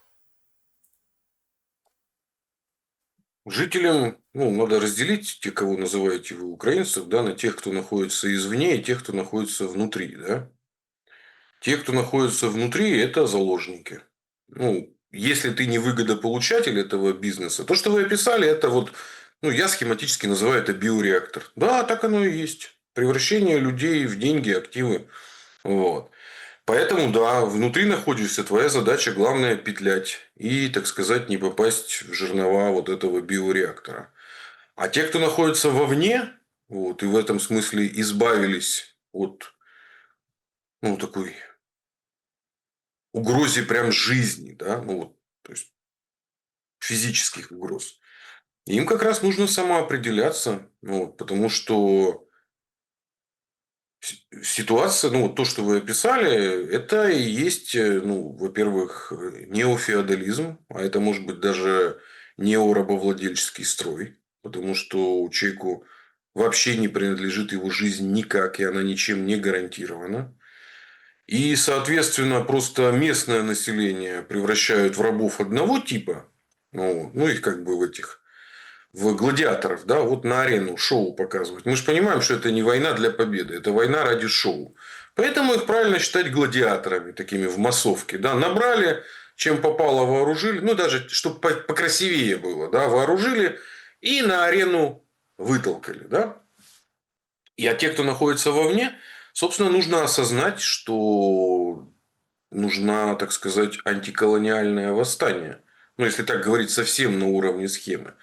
Жителям, ну, надо разделить тех, кого называете вы украинцев, да, на тех, кто находится извне, и тех, кто находится внутри, да. Те, кто находится внутри, это заложники. Ну, если ты не выгодополучатель этого бизнеса, то, что вы описали, это вот, ну, я схематически называю это биореактор. Да, так оно и есть. Превращение людей в деньги, активы. Вот. Поэтому, да, внутри находишься, твоя задача главное петлять и, так сказать, не попасть в жернова вот этого биореактора. А те, кто находится вовне, вот, и в этом смысле избавились от, ну, такой угрозе прям жизни, да, ну, вот, то есть физических угроз, им как раз нужно самоопределяться, ну, вот, потому что ситуация, ну, вот то, что вы описали, это и есть, ну, во-первых, неофеодализм, а это может быть даже неорабовладельческий строй, потому что человеку вообще не принадлежит его жизнь никак, и она ничем не гарантирована. И, соответственно, просто местное население превращают в рабов одного типа, ну их как бы в этих в гладиаторов, да, вот на арену шоу показывать. Мы же понимаем, что это не война для победы, это война ради шоу. Поэтому их правильно считать гладиаторами, такими в массовке. Да, набрали, чем попало, вооружили, ну, даже, чтобы покрасивее было, да, вооружили и на арену вытолкали, да. А те, кто находится вовне, собственно, нужно осознать, что нужна, так сказать, антиколониальное восстание. Ну, если так говорить, совсем на уровне схемы.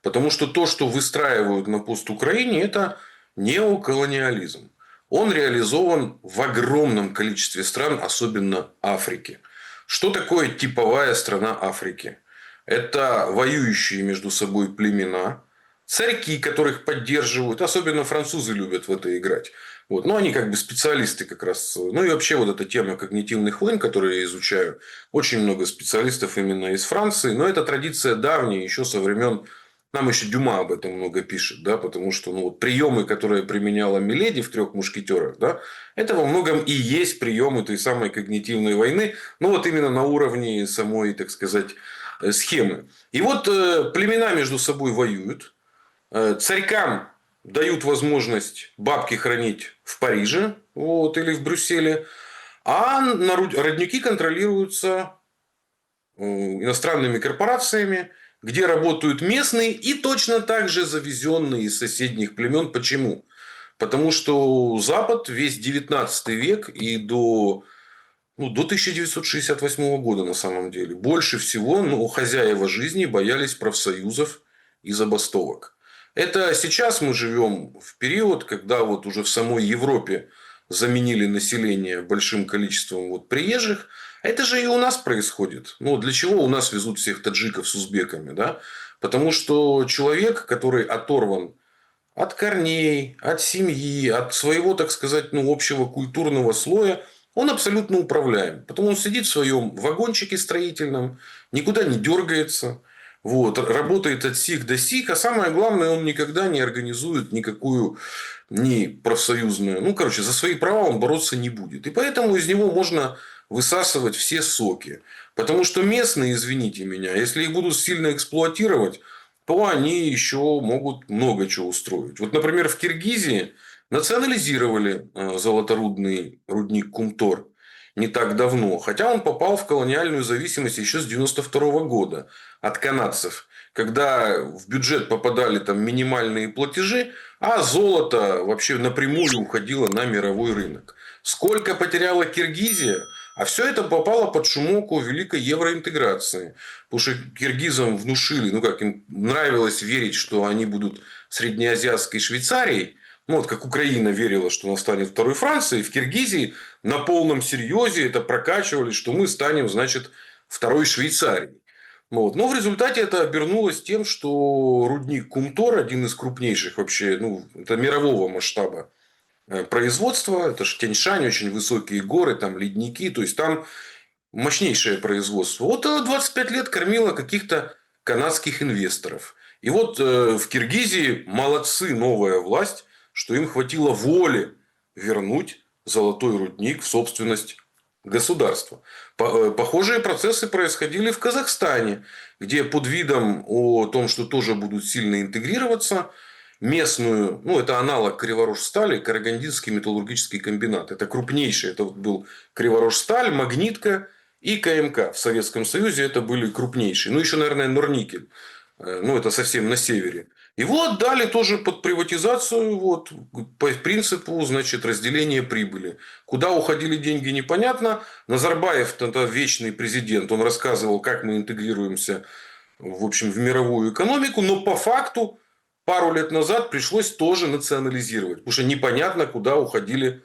Потому что то, что выстраивают на постукраине, это неоколониализм. Он реализован в огромном количестве стран, особенно Африки. Что такое типовая страна Африки? Это воюющие между собой племена, царьки, которых поддерживают, особенно французы любят в это играть. Вот. Но они как бы специалисты как раз. Ну и вообще вот эта тема когнитивных войн, которую я изучаю, очень много специалистов именно из Франции. Но это традиция давняя, еще со времен, нам еще Дюма об этом много пишет, да, потому что ну, вот приемы, которые применяла Миледи в трех мушкетерах, да, это во многом и есть приемы той самой когнитивной войны, ну вот именно на уровне самой, так сказать, схемы. И вот племена между собой воюют, царькам дают возможность бабки хранить в Париже вот, или в Брюсселе, а родники контролируются иностранными корпорациями, где работают местные и точно так же завезенные из соседних племен. Почему? Потому что Запад весь 19 век и до 1968 года на самом деле больше всего хозяева жизни боялись профсоюзов и забастовок. Это сейчас мы живем в период, когда вот уже в самой Европе заменили население большим количеством вот приезжих. Это же и у нас происходит. Ну, для чего у нас везут всех таджиков с узбеками, да? Потому что человек, который оторван от корней, от семьи, от своего, так сказать, общего культурного слоя, он абсолютно управляем. Потому он сидит в своем вагончике строительном, никуда не дергается, вот, работает от сих до сих, а самое главное, он никогда не организует никакую ни профсоюзную. За свои права он бороться не будет. И поэтому из него можно высасывать все соки. Потому что местные, извините меня, если их будут сильно эксплуатировать, то они еще могут много чего устроить. Вот, например, в Киргизии национализировали золоторудный рудник Кумтор не так давно, хотя он попал в колониальную зависимость еще с 92 года от канадцев, когда в бюджет попадали там минимальные платежи, а золото вообще напрямую уходило на мировой рынок. Сколько потеряла Киргизия? А все это попало под шумок великой евроинтеграции. Потому что киргизам внушили, им нравилось верить, что они будут среднеазиатской Швейцарией. Ну, вот как Украина верила, что она станет второй Францией. В Киргизии на полном серьезе это прокачивали, что мы станем, значит, второй Швейцарией. Вот. Но в результате это обернулось тем, что рудник Кумтор, один из крупнейших вообще, это мирового масштаба производства, это же Тяньшань, очень высокие горы, там ледники, то есть там мощнейшее производство. Вот 25 лет кормило каких-то канадских инвесторов. И вот в Киргизии молодцы, новая власть, что им хватило воли вернуть золотой рудник в собственность государства. Похожие процессы происходили в Казахстане, где под видом о том, что тоже будут сильно интегрироваться, местную, это аналог Криворожстали, Карагандинский металлургический комбинат. Это крупнейший, это был Криворожсталь, Магнитка и КМК. В Советском Союзе это были крупнейшие. Еще, наверное, Норникель. Это совсем на севере. Его отдали тоже под приватизацию, вот, по принципу, значит, разделения прибыли. Куда уходили деньги, непонятно. Назарбаев, тогда вечный президент, он рассказывал, как мы интегрируемся, в общем, в мировую экономику, но по факту пару лет назад пришлось тоже национализировать, потому что непонятно, куда уходили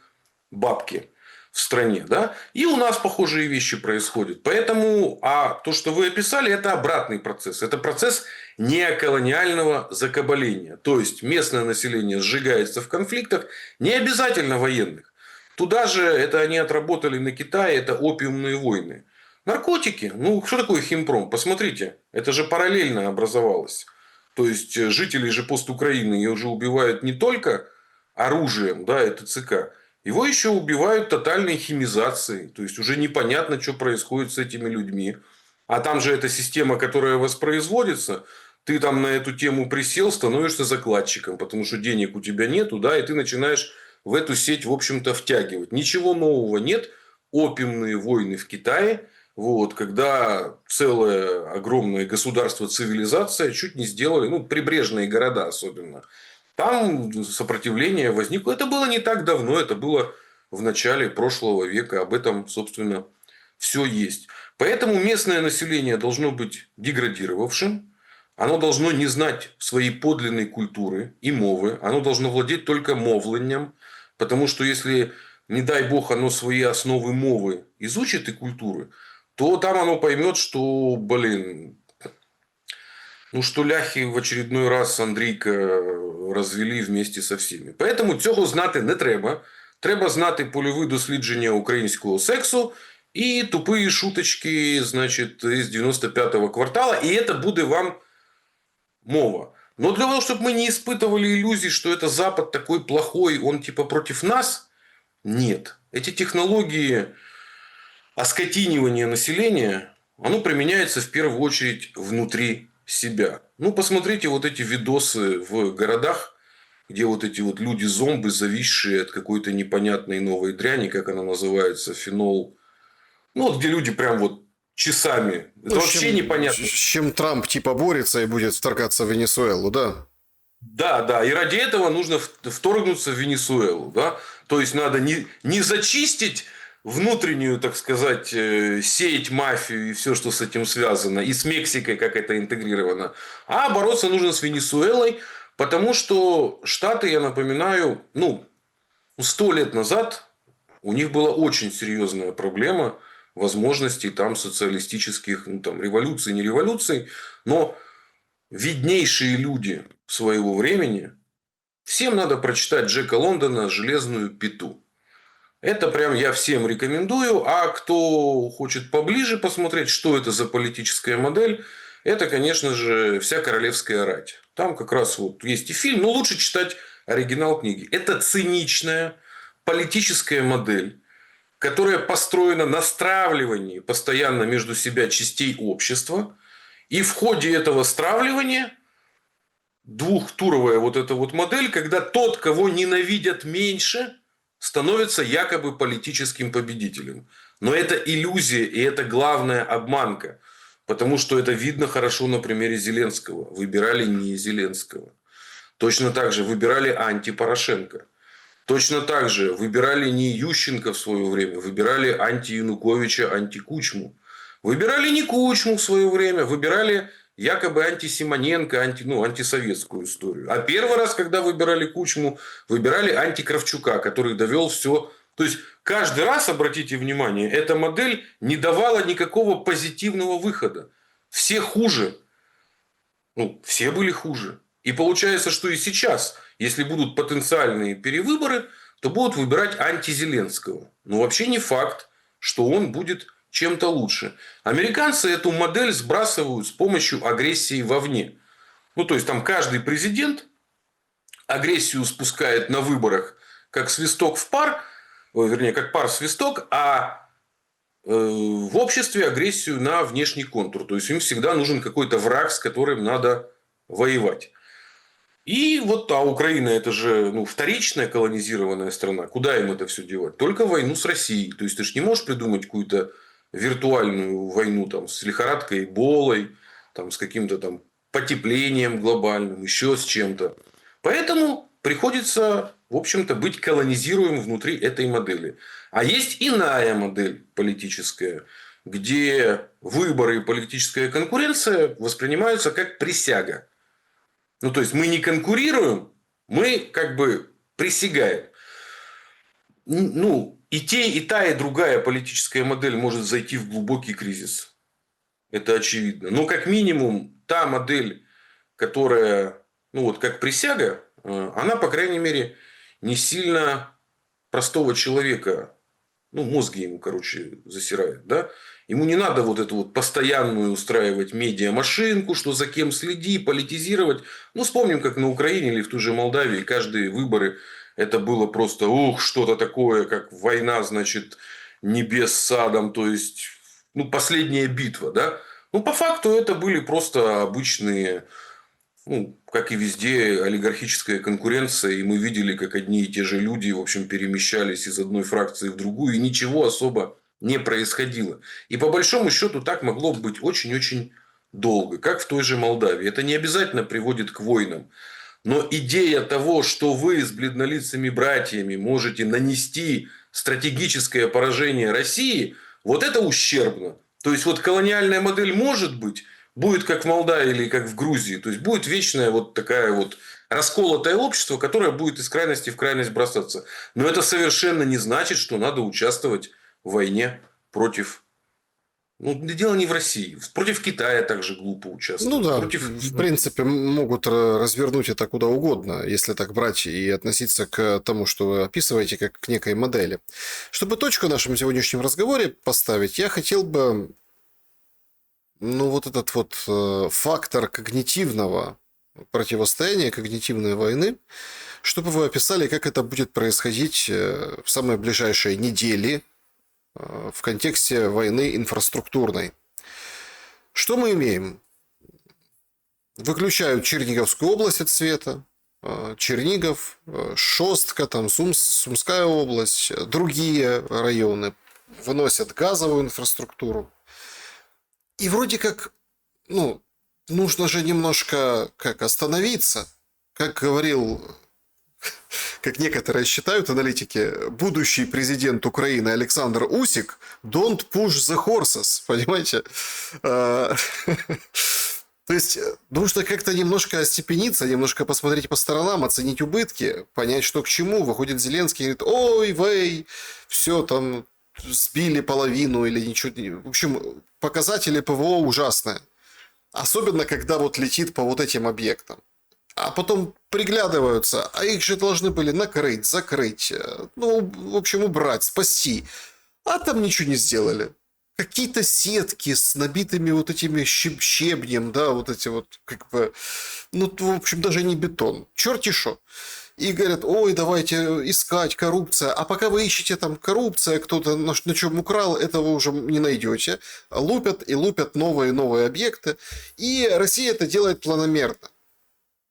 бабки в стране, да, и у нас похожие вещи происходят. Поэтому, а то, что вы описали, это обратный процесс. Это процесс неоколониального закабаления. То есть, местное население сжигается в конфликтах, не обязательно военных. Туда же, это они отработали на Китае, это опиумные войны. Наркотики. Ну, что такое химпром? Посмотрите, это же параллельно образовалось. То есть, жители же пост-Украины ее уже убивают не только оружием, да, это ЦК, его еще убивают тотальной химизацией. То есть, уже непонятно, что происходит с этими людьми. А там же эта система, которая воспроизводится, ты там на эту тему присел, становишься закладчиком, потому что денег у тебя нету, да, и ты начинаешь в эту сеть, в общем-то, втягивать. Ничего нового нет. Опиумные войны в Китае, вот, когда целое огромное государство, цивилизация чуть не сделали, ну, прибрежные города особенно, там сопротивление возникло. Это было не так давно, это было в начале прошлого века. Об этом, собственно, все есть. Поэтому местное население должно быть деградировавшим. Оно должно не знать своей подлинной культуры и мовы. Оно должно владеть только мовленнем. Потому что если, не дай бог, оно свои основы мовы изучит и культуры, то там оно поймет, что, блин, ну, что ляхи в очередной раз Андрійка розвели вместе со всіми. Поэтому цього знати не треба. Треба знати польові дослідження українського сексу і тупі шуточки, значить, із 95-го квартала. І це буде вам мова. Но для того, чтобы мы не испытывали иллюзий, что это Запад такой плохой, он типа против нас, нет. Эти технологии оскотинивания населения, оно применяется в первую очередь внутри себя. Ну, посмотрите вот эти видосы в городах, где вот эти вот люди-зомби, зависшие от какой-то непонятной новой дряни, как она называется, фенол. Ну, вот где люди прям вот часами. Это Ну, вообще непонятно. с чем Трамп типа борется и будет вторгаться в Венесуэлу, да? Да, да. И ради этого нужно вторгнуться в Венесуэлу. Да? То есть, надо не зачистить внутреннюю, так сказать, сеть, мафию и все, что с этим связано, и с Мексикой, как это интегрировано, а бороться нужно с Венесуэлой, потому что Штаты, я напоминаю, ну, 100 лет назад у них была очень серьезная проблема возможностей там социалистических, ну, там, революций, не революций, но виднейшие люди своего времени, всем надо прочитать Джека Лондона «Железную пету». Это прям я всем рекомендую. А кто хочет поближе посмотреть, что это за политическая модель, это, конечно же, «Вся королевская рать». Там как раз вот есть и фильм, но лучше читать оригинал книги. Это циничная политическая модель, которая построена на стравливании постоянно между себя частей общества. И в ходе этого стравливания двухтуровая вот эта вот модель, когда тот, кого ненавидят меньше, становится якобы политическим победителем. Но это иллюзия, и это главная обманка. Потому что это видно хорошо на примере Зеленского. Выбирали не Зеленского. Точно так же выбирали анти-Порошенко. Точно так же выбирали не Ющенко в свое время. Выбирали анти-Януковича, анти-Кучму. Выбирали не Кучму в свое время. Выбирали якобы анти-Симоненко, антисоветскую историю. А первый раз, когда выбирали Кучму, выбирали анти-Кравчука, который довел все. То есть, каждый раз, обратите внимание, эта модель не давала никакого позитивного выхода. Все хуже. Ну, все были хуже. И получается, что и сейчас, если будут потенциальные перевыборы, то будут выбирать анти-Зеленского. Но вообще не факт, что он будет чем-то лучше. Американцы эту модель сбрасывают с помощью агрессии вовне. Ну, то есть, там каждый президент агрессию спускает на выборах как свисток в пар, вернее, как пар в свисток, а в обществе агрессию на внешний контур. То есть, им всегда нужен какой-то враг, с которым надо воевать. И вот, а Украина это же, ну, вторичная колонизированная страна. Куда им это все девать? Только войну с Россией. То есть, ты же не можешь придумать какую-то виртуальную войну там, с лихорадкой Эболой, там, с каким-то там потеплением глобальным, еще с чем-то. Поэтому приходится, в общем-то, быть колонизируемым внутри этой модели. А есть иная модель политическая, где выборы и политическая конкуренция воспринимаются как присяга. Ну, то есть мы не конкурируем, мы как бы присягаем. Ну, и та, и другая политическая модель может зайти в глубокий кризис. Это очевидно. Но как минимум та модель, которая, ну вот как присяга, она, по крайней мере, не сильно простого человека, ну, мозги ему, короче, засирает, да? Ему не надо вот эту вот постоянную устраивать медиамашинку, что за кем следи, политизировать. Ну, вспомним, как на Украине или в той же Молдавии каждые выборы это было просто, что-то такое, как война, значит, небес с адом, то есть, ну, последняя битва, да? Ну, по факту это были просто обычные, ну, как и везде, олигархическая конкуренция, и мы видели, как одни и те же люди, в общем, перемещались из одной фракции в другую, и ничего особо не происходило. И по большому счету так могло быть очень-очень долго, как в той же Молдавии. Это не обязательно приводит к войнам. Но идея того, что вы с бледнолицыми братьями можете нанести стратегическое поражение России, вот это ущербно. То есть, вот колониальная модель может быть, будет как в Молдавии или как в Грузии. То есть, будет вечное вот такая вот расколотое общество, которое будет из крайности в крайность бросаться. Но это совершенно не значит, что надо участвовать в войне против... Ну, дело не в России. Против Китая также глупо Ну участвовать. да, Против... в принципе, могут развернуть это куда угодно, если так брать и относиться к тому, что вы описываете, как к некой модели. Чтобы точку в нашем сегодняшнем разговоре поставить, я хотел бы, ну, вот этот вот фактор когнитивного противостояния, когнитивной войны, чтобы вы описали, как это будет происходить в самые ближайшие недели в контексте войны инфраструктурной. Что мы имеем? Выключают Черниговскую область от света, Чернигов, Шостка, там Сумская область, другие районы выносят газовую инфраструктуру. И вроде как, ну, нужно же немножко как остановиться, как говорил, как некоторые считают аналитики, будущий президент Украины Александр Усик, don't push the horses, понимаете? То есть, нужно как-то немножко остепениться, немножко посмотреть по сторонам, оценить убытки, понять, что к чему. Выходит Зеленский и говорит, ой, вей, все там сбили половину или ничего. В общем, показатели ПВО ужасные. Особенно, когда вот летит по вот этим объектам. А потом приглядываются, а их же должны были накрыть, закрыть, ну, в общем, убрать, спасти. А там ничего не сделали. Какие-то сетки с набитыми вот этими щебнем, да, вот эти вот, как бы, ну, в общем, даже не бетон. Черти шо. И говорят, ой, давайте искать коррупция. А пока вы ищете там коррупция, кто-то на чем украл, этого уже не найдете. Лупят и лупят новые и новые объекты. И Россия это делает планомерно.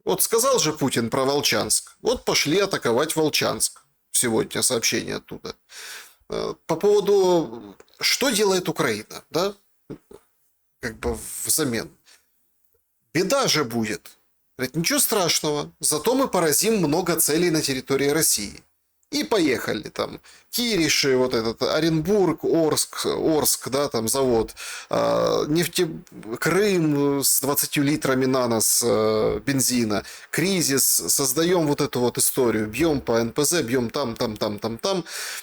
Вот сказал же Путин про Волчанск. Вот пошли атаковать Волчанск. Сегодня сообщение оттуда. По поводу, что делает Украина, да, как бы взамен. Беда же будет. Говорит, ничего страшного, зато мы поразим много целей на территории России. И поехали там. Кириши, вот этот, Оренбург, Орск, да, там завод, Крым с 20 литрами на нос бензина, кризис, создаем вот эту вот историю, бьем по НПЗ, бьем там,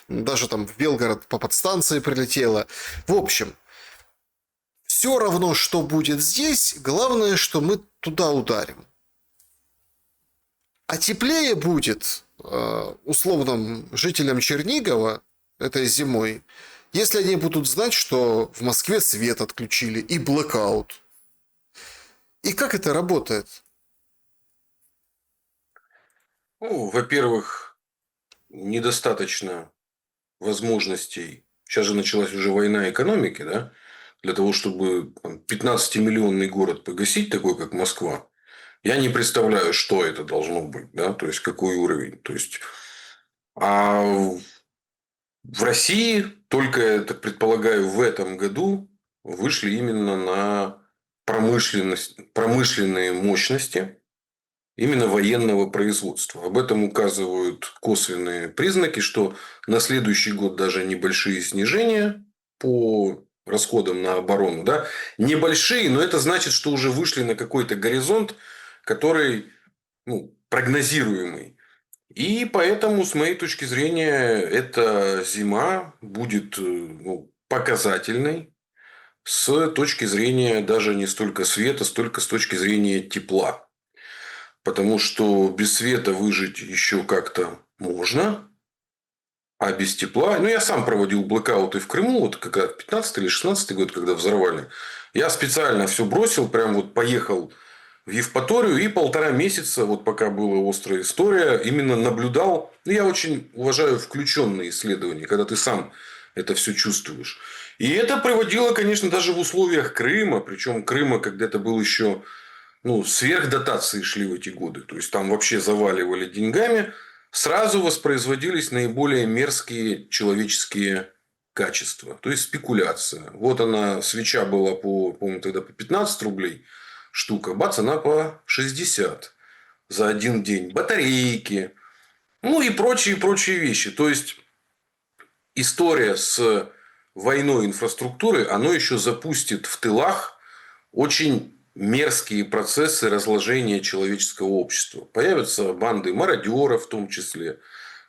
даже там в Белгород по подстанции прилетело. В общем, все равно, что будет здесь, главное, что мы туда ударим. А теплее будет условным жителям Чернигова этой зимой, если они будут знать, что в Москве свет отключили и блэкаут. И как это работает? Ну, во-первых, недостаточно возможностей. Сейчас же началась уже война экономики, да? Для того, чтобы 15-миллионный город погасить, такой как Москва, я не представляю, что это должно быть, да, то есть какой уровень. То есть, а в России только, я так предполагаю, в этом году вышли именно на промышленные мощности именно военного производства. Об этом указывают косвенные признаки, что на следующий год даже небольшие снижения по расходам на оборону. Да? Небольшие, но это значит, что уже вышли на какой-то горизонт, который прогнозируемый. И поэтому, с моей точки зрения, эта зима будет показательной с точки зрения даже не столько света, столько с точки зрения тепла. Потому что без света выжить еще как-то можно, а без тепла... я сам проводил блэкауты в Крыму, вот как 15 или 16 год, когда взорвали. Я специально все бросил, прям вот поехал в Евпаторию и 1,5 месяца, вот пока была острая история, именно наблюдал. Я очень уважаю включенные исследования, когда ты сам это все чувствуешь. И это приводило, конечно, даже в условиях Крыма, причем Крыма, когда это был еще сверхдотации шли в эти годы. То есть, там вообще заваливали деньгами. Сразу воспроизводились наиболее мерзкие человеческие качества. То есть, спекуляция. Вот она, свеча была по-моему, тогда по 15 рублей штука. Бац, она по 60 за один день. Батарейки. И прочие вещи. То есть, история с войной инфраструктуры, она еще запустит в тылах очень мерзкие процессы разложения человеческого общества. Появятся банды мародеров в том числе.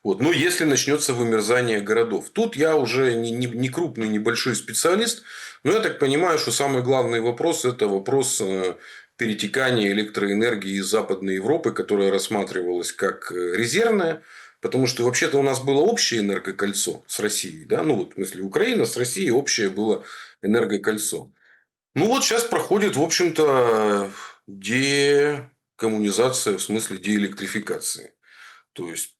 Если начнется вымерзание городов. Тут я уже не крупный, небольшой специалист, но я так понимаю, что самый главный вопрос – это вопрос перетекания электроэнергии из Западной Европы, которая рассматривалась как резервная. Потому что вообще-то у нас было общее энергокольцо с Россией. Да? В смысле, Украина с Россией общее было энергокольцо. Сейчас проходит, в общем-то, декоммунизация, в смысле деэлектрификации. То есть,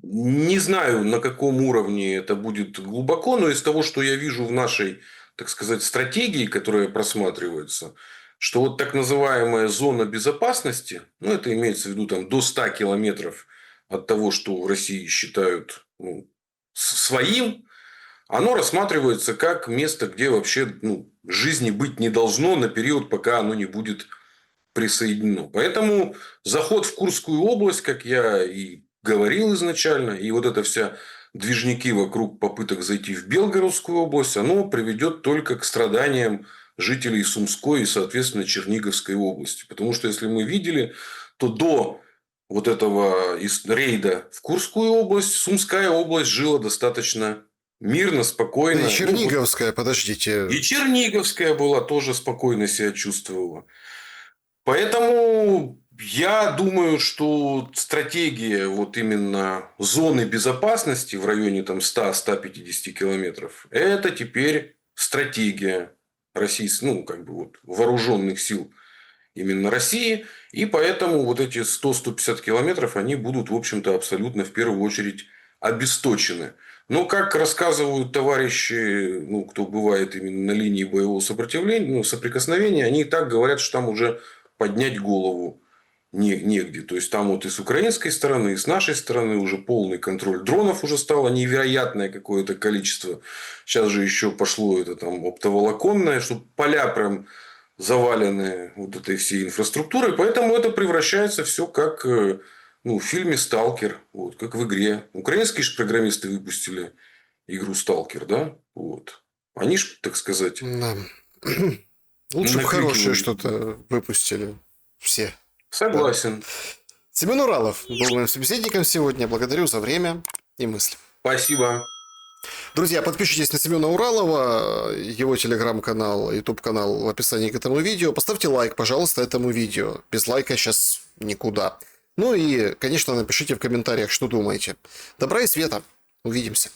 не знаю, на каком уровне это будет глубоко, но из того, что я вижу в нашей, так сказать, стратегии, которая просматривается, что вот так называемая зона безопасности, это имеется в виду там, до 100 километров от того, что в России считают своим, оно рассматривается как место, где вообще жизни быть не должно на период, пока оно не будет присоединено. Поэтому заход в Курскую область, как я и говорил изначально, и вот эта вся движники вокруг попыток зайти в Белгородскую область, оно приведет только к страданиям жителей Сумской и, соответственно, Черниговской области. Потому что, если мы видели, то до вот этого рейда в Курскую область Сумская область жила достаточно мирно, спокойно. И Черниговская, подождите. И Черниговская была тоже спокойно себя чувствовала. Поэтому я думаю, что стратегия вот именно зоны безопасности в районе 100-150 километров, это теперь стратегия российских, вооруженных сил именно России. И поэтому вот эти 100-150 километров, они будут, в общем-то, абсолютно в первую очередь обесточены. Но, как рассказывают товарищи, кто бывает именно на линии боевого сопротивления, соприкосновения, они и так говорят, что там уже поднять голову негде. То есть, там вот и с украинской стороны, и с нашей стороны уже полный контроль. Дронов уже стало невероятное какое-то количество. Сейчас же еще пошло это там оптоволоконное, чтобы поля прям завалены вот этой всей инфраструктурой. Поэтому это превращается все как в фильме «Сталкер», как в игре. Украинские же программисты выпустили игру «Сталкер», да? Они ж, так сказать... Да. Лучше бы хорошее что-то выпустили все. Согласен. Да. Семен Уралов был моим собеседником сегодня. Благодарю за время и мысли. Спасибо. Друзья, подпишитесь на Семена Уралова, его телеграм-канал, ютуб-канал в описании к этому видео. Поставьте лайк, пожалуйста, этому видео. Без лайка сейчас никуда. И, конечно, напишите в комментариях, что думаете. Добра и света. Увидимся.